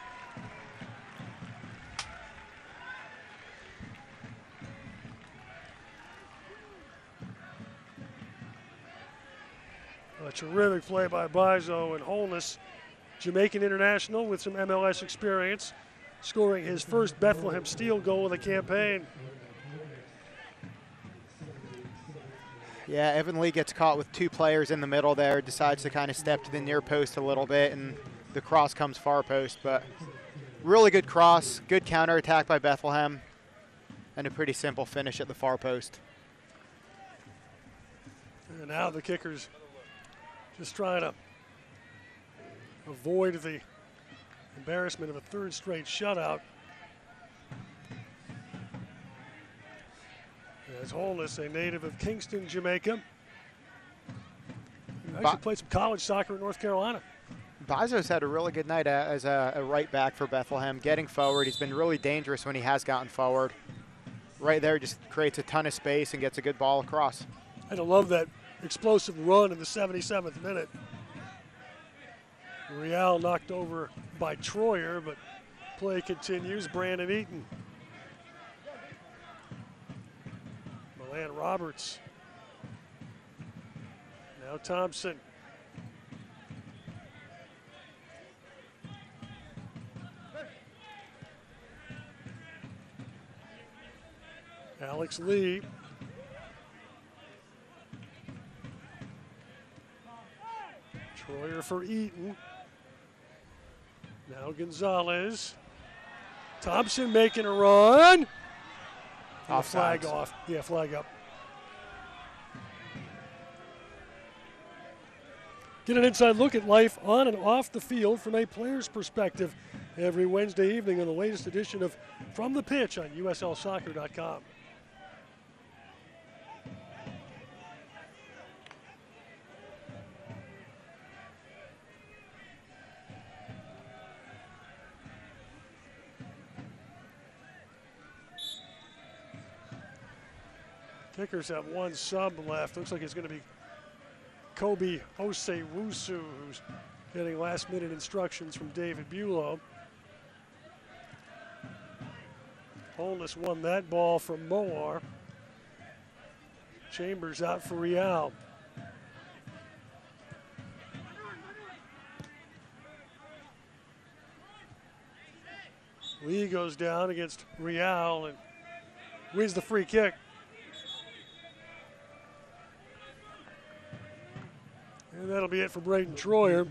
A terrific play by Bizo, and Holness, Jamaican international with some MLS experience, scoring his first Bethlehem Steel goal of the campaign. Yeah, Evan Lee gets caught with two players in the middle there, decides to kind of step to the near post a little bit, and the cross comes far post. But really good cross, good counterattack by Bethlehem, and a pretty simple finish at the far post. And now the kickers just trying to avoid the embarrassment of a third straight shutout. As Holness, a native of Kingston, Jamaica. He actually played some college soccer in North Carolina. Bizo's had a really good night as a right back for Bethlehem, getting forward. He's been really dangerous when he has gotten forward. Right there, just creates a ton of space and gets a good ball across. I love that explosive run in the 77th minute. Real knocked over by Troyer, but play continues. Brandon Eaton. Milan Roberts. Now Thompson. Alex Lee. Troyer for Eaton. Now Gonzalez. Thompson making a run. Flag off. Yeah, flag up. Get an inside look at life on and off the field from a player's perspective every Wednesday evening on the latest edition of From the Pitch on USLsoccer.com. Kickers have one sub left. Looks like it's going to be Kobe Osei-Wusu, who's getting last-minute instructions from David Bulow. Holness won that ball from Moar. Chambers out for Real. Lee goes down against Real and wins the free kick. And that'll be it for Braden Troyer.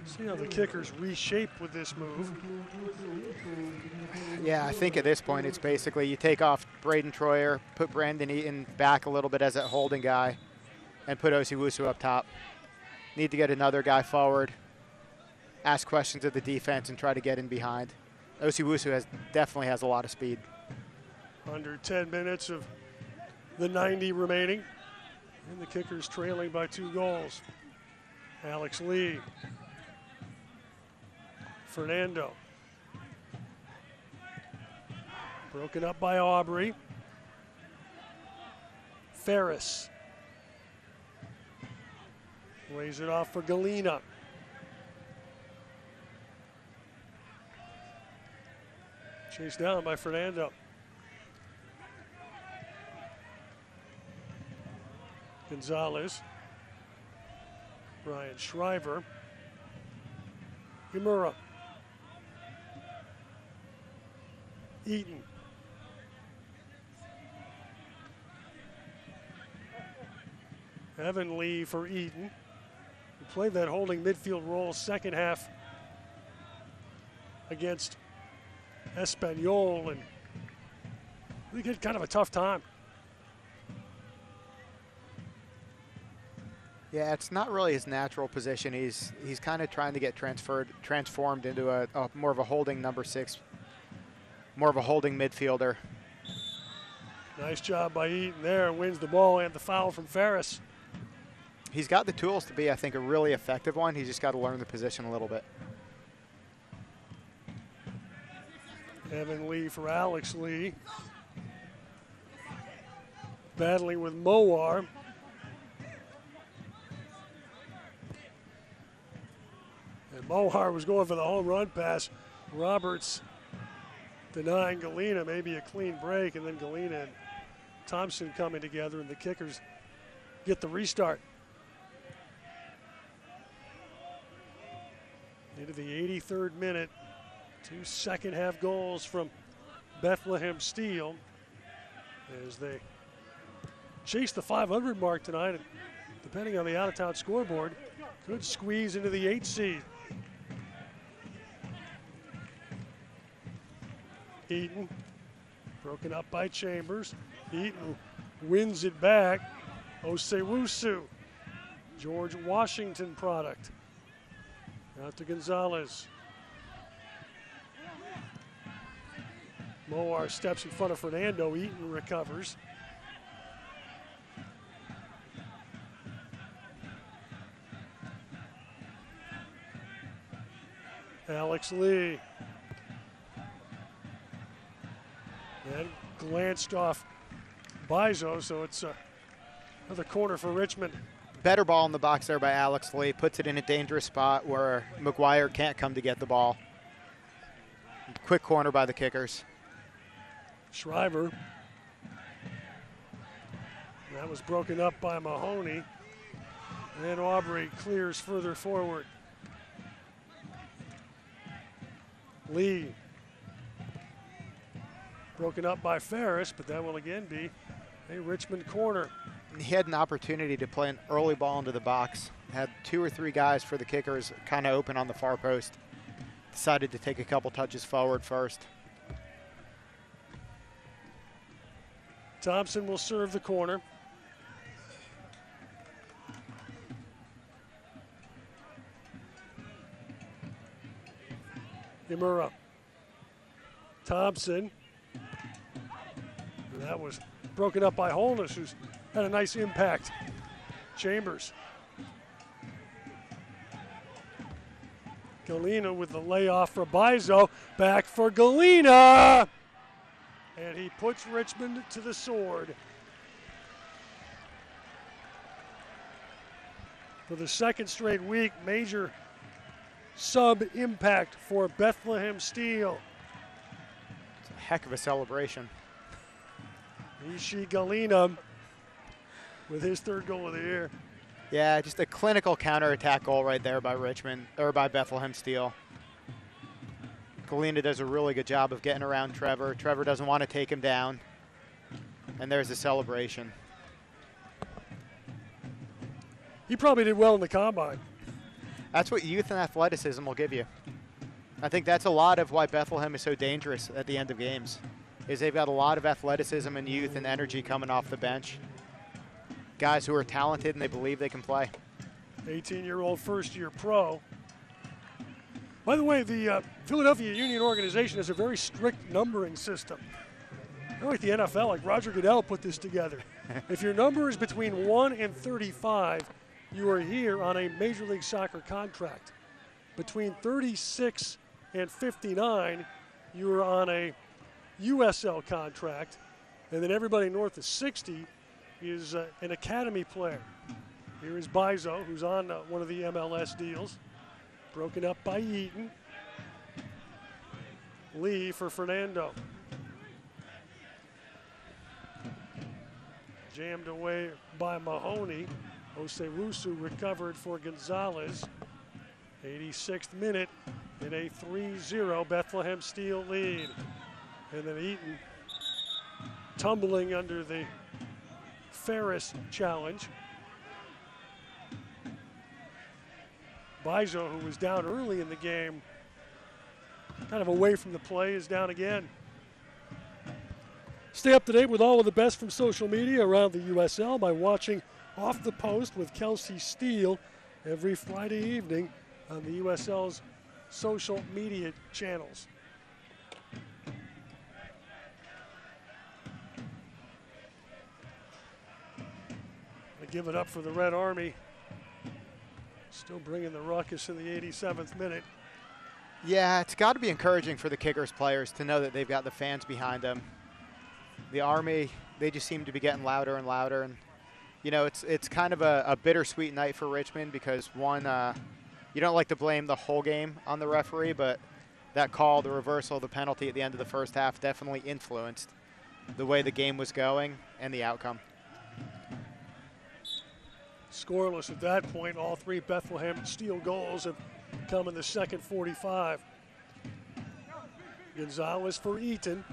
See how the kickers reshape with this move. Yeah, I think at this point it's basically you take off Braden Troyer, put Brandon Eaton back a little bit as that holding guy, and put Osei-Wusu up top. Need to get another guy forward, ask questions of the defense, and try to get in behind. Osei-Wusu definitely has a lot of speed. Under 10 minutes of the 90 remaining. And the kickers trailing by 2 goals. Alex Lee. Fernando. Broken up by Aubrey. Ferris. Lays it off for Galena. Chased down by Fernando. Gonzalez. Brian Shriver. Imura. Eaton. Evan Lee for Eaton. He played that holding midfield role second half against Espanyol, and he had kind of a tough time. Yeah, it's not really his natural position. He's kind of trying to get transformed into a more of a holding number 6, more of a holding midfielder. Nice job by Eaton there. Wins the ball and the foul from Ferris. He's got the tools to be, I think, a really effective one. He's just got to learn the position a little bit. Evan Lee for Alex Lee. Battling with Mowar. And Mowar was going for the home run pass. Roberts denying Galena, maybe a clean break, and then Galena and Thompson coming together, and the Kickers get the restart. Into the 83rd minute. 2 second-half goals from Bethlehem Steel as they chase the 500 mark tonight. And depending on the out-of-town scoreboard, could squeeze into the 8th seed. Eaton, broken up by Chambers. Eaton wins it back. Osewusu, George Washington product. Out to Gonzalez. Mowar steps in front of Fernando. Eaton recovers. Alex Lee. And glanced off Bizo, so it's another corner for Richmond. Better ball in the box there by Alex Lee. Puts it in a dangerous spot where McGuire can't come to get the ball. Quick corner by the Kickers. Shriver. That was broken up by Mahoney. And Aubrey clears further forward. Lee. Broken up by Ferris, but that will again be a Richmond corner. He had an opportunity to play an early ball into the box. Had 2 or 3 guys for the Kickers kind of open on the far post. Decided to take a couple touches forward first. Thompson will serve the corner. Imura. Thompson. And that was broken up by Holness, who's had a nice impact. Chambers. Galena with the layoff for Bizo. Back for Galena. And he puts Richmond to the sword. For the second straight week, major sub impact for Bethlehem Steel. It's a heck of a celebration. Ishi Galena with his 3rd goal of the year. Yeah, just a clinical counterattack goal right there by Richmond, or by Bethlehem Steel. Galena does a really good job of getting around Trevor. Trevor doesn't want to take him down. And there's the celebration. He probably did well in the combine. That's what youth and athleticism will give you. I think that's a lot of why Bethlehem is so dangerous at the end of games, is they've got a lot of athleticism and youth and energy coming off the bench. Guys who are talented and they believe they can play. 18-year-old first-year pro. By the way, the Philadelphia Union organization has a very strict numbering system. Not like the NFL, like Roger Goodell put this together. If your number is between 1 and 35, you are here on a Major League Soccer contract. Between 36 and 59, you are on a USL contract. And then everybody north of 60 is an academy player. Here is Bizo, who's on one of the MLS deals. Broken up by Eaton. Lee for Fernando. Jammed away by Mahoney. Osewusu recovered for Gonzalez. 86th minute in a 3-0 Bethlehem Steel lead. And then Eaton tumbling under the Ferris challenge. Bizo, who was down early in the game, kind of away from the play, is down again. Stay up to date with all of the best from social media around the USL by watching Off the Post with Kelsey Steele every Friday evening on the USL's social media channels. They give it up for the Red Army. Still bringing the ruckus in the 87th minute. Yeah, it's got to be encouraging for the Kickers players to know that they've got the fans behind them. The Army, they just seem to be getting louder and louder. And, you know, it's kind of a bittersweet night for Richmond because, one, you don't like to blame the whole game on the referee, but that call, the reversal, the penalty at the end of the first half definitely influenced the way the game was going and the outcome. Scoreless at that point. All three Bethlehem Steel goals have come in the second 45. Gonzalez for Eaton.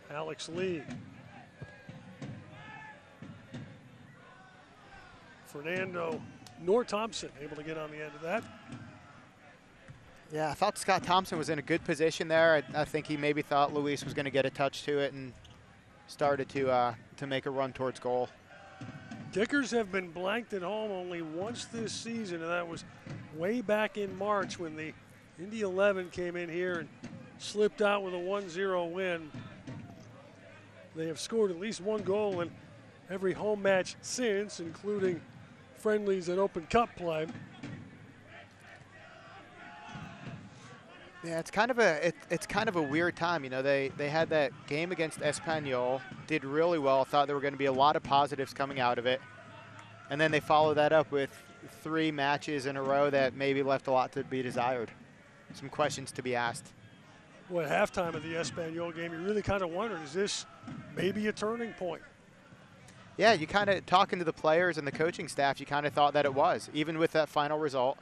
Alex Lee. Fernando Thompson able to get on the end of that. Yeah, I thought Scott Thompson was in a good position there. I think he maybe thought Luis was going to get a touch to it and started to make a run towards goal. Kickers have been blanked at home only once this season, and that was way back in March when the Indy 11 came in here and slipped out with a 1-0 win. They have scored at least one goal in every home match since, including friendlies and Open Cup play. Yeah, it's kind of a weird time. You know, they had that game against Espanyol, did really well, thought there were going to be a lot of positives coming out of it. And then they followed that up with 3 matches in a row that maybe left a lot to be desired. Some questions to be asked. Well, at halftime of the Espanyol game, you really kind of wondered, is this maybe a turning point? Yeah, you kind of, talking to the players and the coaching staff, you kind of thought that it was, even with that final result.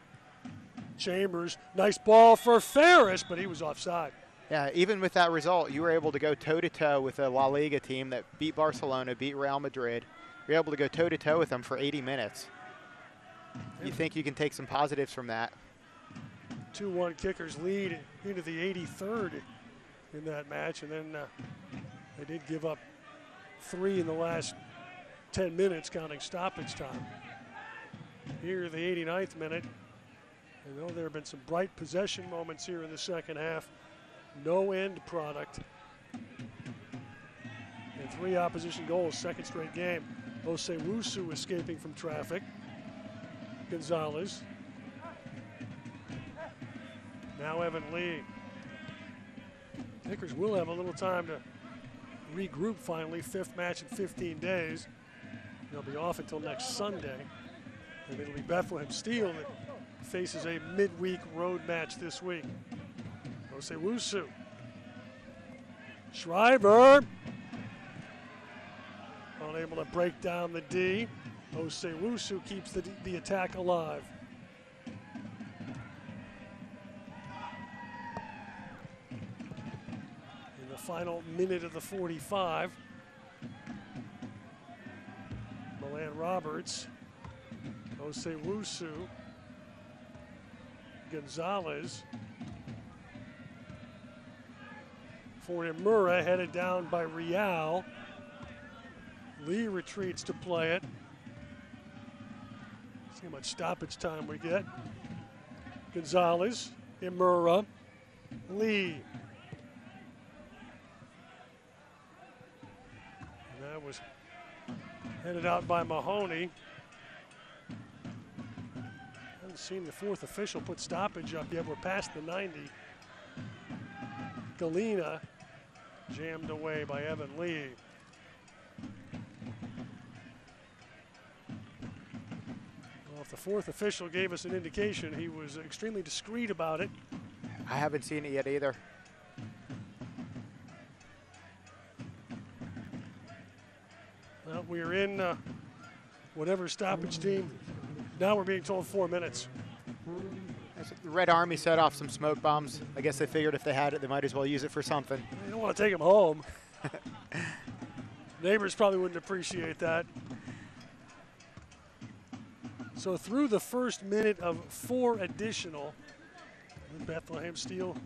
Chambers, nice ball for Ferris, but he was offside. Yeah, even with that result, you were able to go toe-to-toe with a La Liga team that beat Barcelona, beat Real Madrid. You're able to go toe-to-toe with them for 80 minutes. You think you can take some positives from that. 2-1 Kickers lead into the 83rd in that match, and then they did give up 3 in the last 10 minutes, counting stoppage time. Here, the 89th minute. I know there have been some bright possession moments here in the second half. No end product. And 3 opposition goals, second straight game. Osewusu escaping from traffic. Gonzalez. Now Evan Lee. Kickers will have a little time to regroup finally. 5th match in 15 days. They'll be off until next Sunday. And it'll be Bethlehem Steel that faces a midweek road match this week. Osewusu. Schreiber. Unable to break down the D. Osewusu keeps the attack alive. In the final minute of the 45. Milan Roberts. Osewusu. Gonzalez. For Imura, headed down by Real. Lee retreats to play it. See how much stoppage time we get. Gonzalez, Imura, Lee. And that was headed out by Mahoney. Haven't seen the 4th official put stoppage up yet. We're past the 90. Galena jammed away by Evan Lee. Well, if the fourth official gave us an indication, he was extremely discreet about it. I haven't seen it yet either. Well, we are in whatever stoppage team. Now we're being told 4 minutes. The Red Army set off some smoke bombs. I guess they figured if they had it, they might as well use it for something. They don't want to take them home. Neighbors probably wouldn't appreciate that. So through the first minute of 4 additional, Bethlehem Steel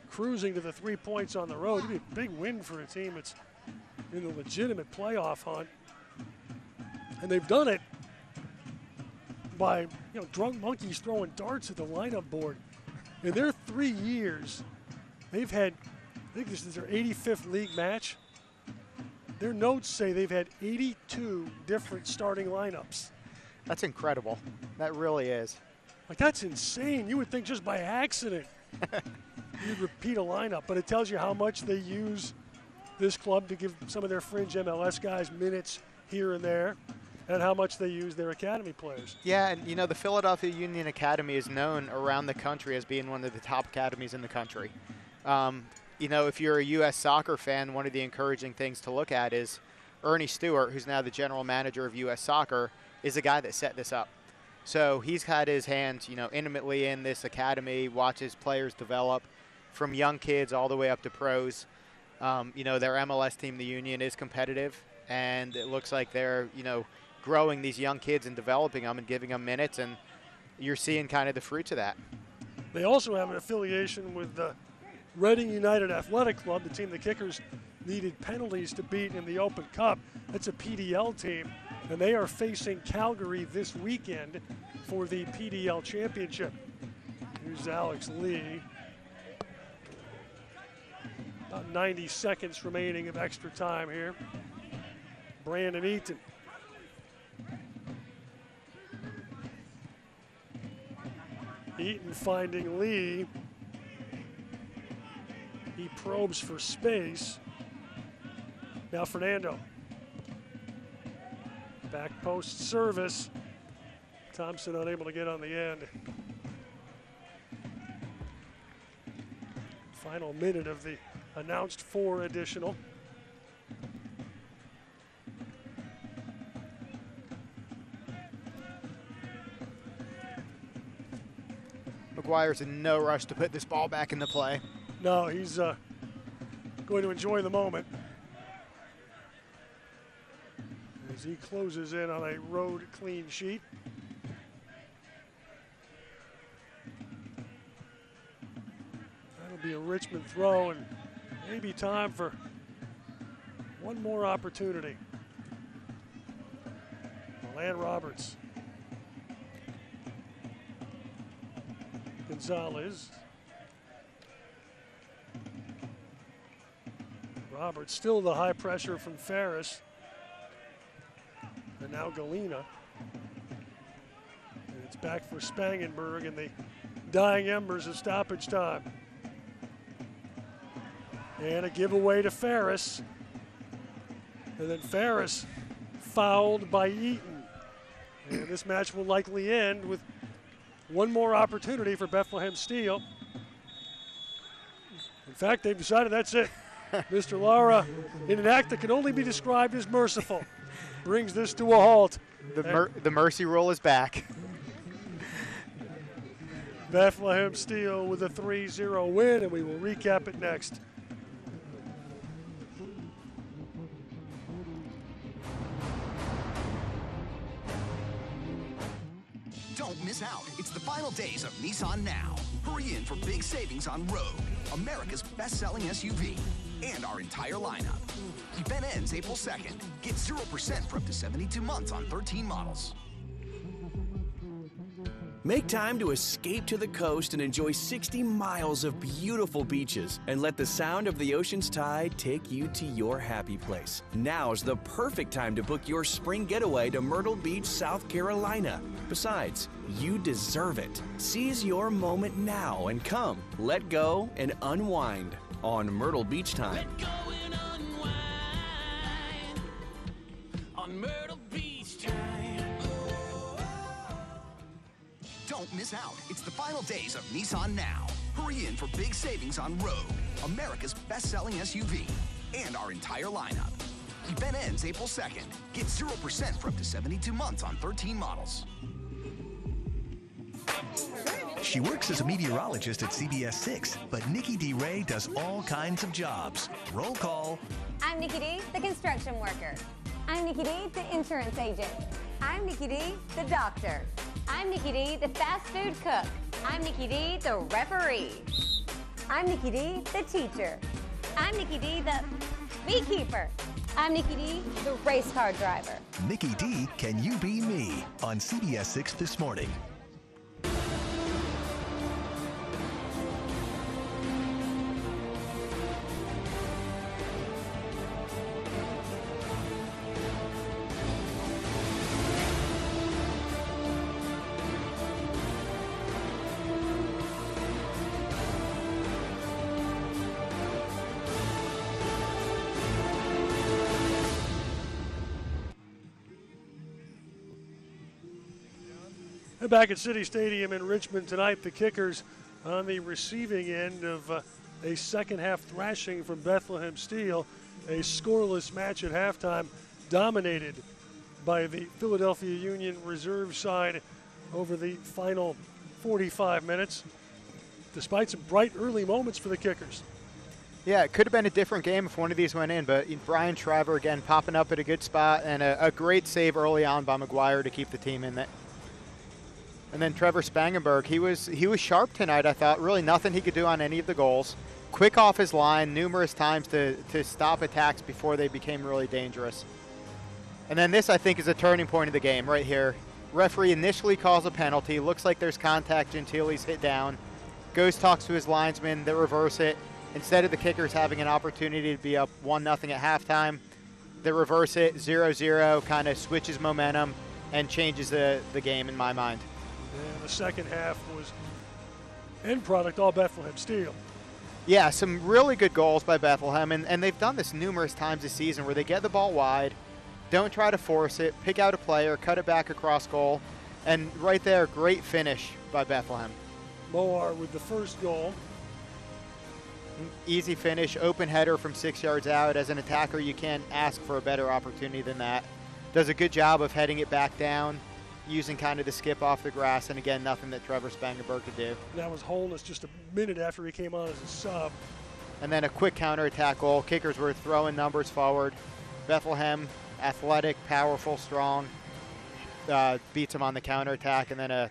cruising to the 3 points on the road. It'd be a big win for a team that's in the legitimate playoff hunt. And they've done it by drunk monkeys throwing darts at the lineup board. In their 3 years, they've had, I think this is their 85th league match. Their notes say they've had 82 different starting lineups. That's incredible. That really is. Like, that's insane. You would think just by accident you'd repeat a lineup, but it tells you how much they use this club to give some of their fringe MLS guys minutes here and there, and how much they use their academy players. Yeah, and the Philadelphia Union Academy is known around the country as being one of the top academies in the country. If you're a U.S. soccer fan, one of the encouraging things to look at is Ernie Stewart, who's now the general manager of U.S. Soccer, is the guy that set this up. So he's had his hands, intimately in this academy, watches players develop from young kids all the way up to pros. Their MLS team, the Union, is competitive, and it looks like they're, growing these young kids and developing them and giving them minutes, and you're seeing kind of the fruits of that. They also have an affiliation with the Reading United Athletic Club, the team the Kickers needed penalties to beat in the Open Cup. That's a PDL team, and they are facing Calgary this weekend for the PDL Championship. Here's Alex Lee. About 90 seconds remaining of extra time here. Brandon Eaton. Eaton finding Lee. He probes for space. Now Fernando. Back post service. Thompson unable to get on the end. Final minute of the announced 4 additional. McGuire's in no rush to put this ball back into play. No, he's going to enjoy the moment as he closes in on a road clean sheet. That'll be a Richmond throw, and maybe time for one more opportunity. Milan Roberts. Gonzalez. Roberts, still the high pressure from Ferris. And now Galena. And it's back for Spangenberg in the dying embers of stoppage time. And a giveaway to Ferris. And then Ferris fouled by Eaton. And this match will likely end with one more opportunity for Bethlehem Steel. In fact, they've decided that's it. Mr. Lara, in an act that can only be described as merciful, brings this to a halt. The mercy rule is back. Bethlehem Steel with a 3-0 win, and we will recap it next. Don't miss out. It's the final days of Nissan Now. Hurry in for big savings on Rogue, America's best-selling SUV, and our entire lineup. Event ends April 2nd. Get 0% for up to 72 months on 13 models. Make time to escape to the coast and enjoy 60 miles of beautiful beaches, and let the sound of the ocean's tide take you to your happy place. Now's the perfect time to book your spring getaway to Myrtle Beach, South Carolina. Besides, you deserve it. Seize your moment now and come, let go, and unwind on Myrtle Beach Time. Let go and unwind on Myrtle Beach Time. Don't miss out. It's the final days of Nissan Now. Hurry in for big savings on Rogue, America's best-selling SUV, and our entire lineup. Event ends April 2nd. Get 0% for up to 72 months on 13 models. She works as a meteorologist at CBS 6, but Nikki D. Ray does all kinds of jobs. Roll call. I'm Nikki D, the construction worker. I'm Nikki D, the insurance agent. I'm Nikki D, the doctor. I'm Nikki D, the fast food cook. I'm Nikki D, the referee. I'm Nikki D, the teacher. I'm Nikki D, the beekeeper. I'm Nikki D, the race car driver. Nikki D, Can You Be Me? On CBS 6 this morning. And back at City Stadium in Richmond tonight, the Kickers on the receiving end of a second-half thrashing from Bethlehem Steel. A scoreless match at halftime, dominated by the Philadelphia Union reserve side over the final 45 minutes, despite some bright early moments for the Kickers. Yeah, it could have been a different game if one of these went in, but Brian Trevor, again, popping up at a good spot, and a great save early on by McGuire to keep the team in it. And then Trevor Spangenberg, he was sharp tonight, I thought. Really nothing he could do on any of the goals. Quick off his line numerous times to stop attacks before they became really dangerous. And then this, I think, is a turning point of the game right here. Referee initially calls a penalty. Looks like there's contact. Gentili's hit down. Goes, talks to his linesman. They reverse it. Instead of the Kickers having an opportunity to be up 1-0 at halftime, they reverse it, 0-0, kind of switches momentum and changes the game in my mind. And the second half was end product all Bethlehem Steel. Yeah, some really good goals by Bethlehem, and they've done this numerous times this season where they get the ball wide, don't try to force it, pick out a player, cut it back across goal, and right there, great finish by Bethlehem. Moar with the first goal. Easy finish, open header from 6 yards out. As an attacker, you can't ask for a better opportunity than that. Does a good job of heading it back down, using kind of the skip off the grass, and again, nothing that Trevor Spangenberg could do. That was Holness just a minute after he came on as a sub. And then a quick counterattack goal. Kickers were throwing numbers forward. Bethlehem, athletic, powerful, strong, beats them on the counterattack, and then a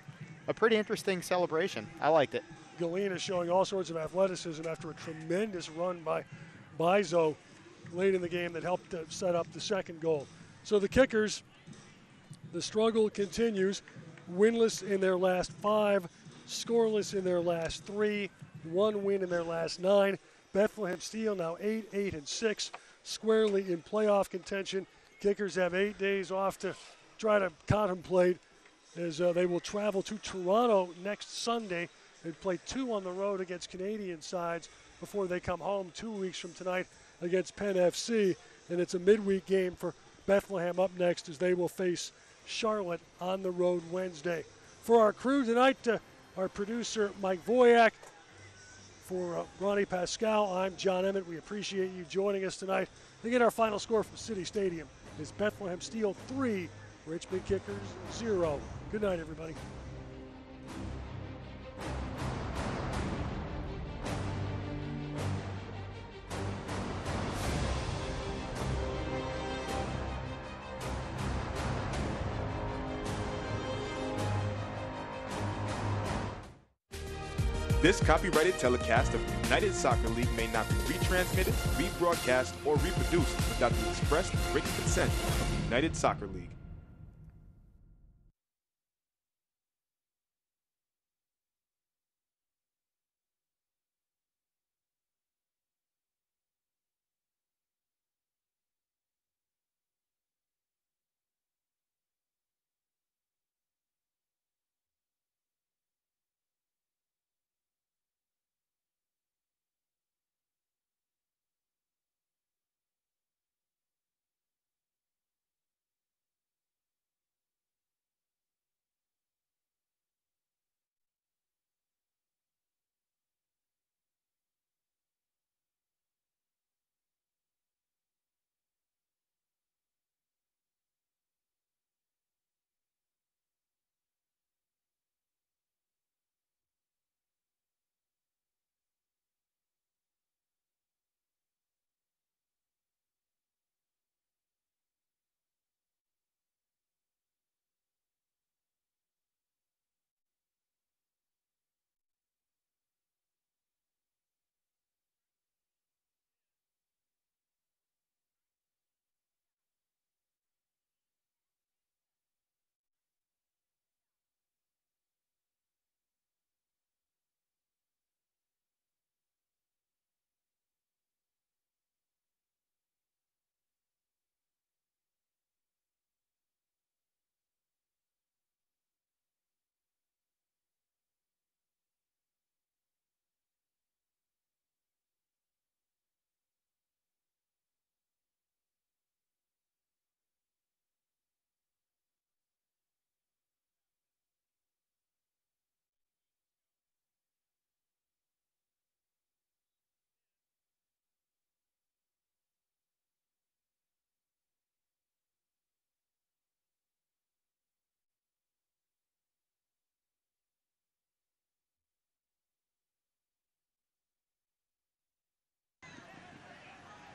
pretty interesting celebration. I liked it. Galena showing all sorts of athleticism after a tremendous run by Bizo late in the game that helped set up the second goal. So the Kickers, the struggle continues. Winless in their last 5, scoreless in their last 3, 1 win in their last 9. Bethlehem Steel now 8-6, squarely in playoff contention. Kickers have 8 days off to try to contemplate as they will travel to Toronto next Sunday and play 2 on the road against Canadian sides before they come home 2 weeks from tonight against Penn FC. And it's a midweek game for Bethlehem up next as they will face Charlotte on the road Wednesday. For our crew tonight, our producer Mike Voyak, for Ronnie Pascal, I'm John Emmett. We appreciate you joining us tonight. Again, our final score from City Stadium is Bethlehem Steel 3, Richmond Kickers 0. Good night, everybody. This copyrighted telecast of the United Soccer League may not be retransmitted, rebroadcast, or reproduced without the express written consent of the United Soccer League.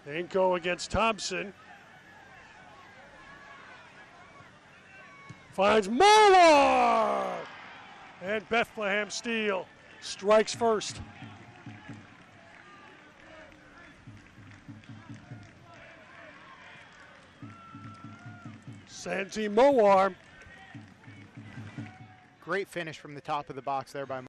Inko against Thompson. Finds Moore! And Bethlehem Steel strikes first. Santi Moar. Great finish from the top of the box there by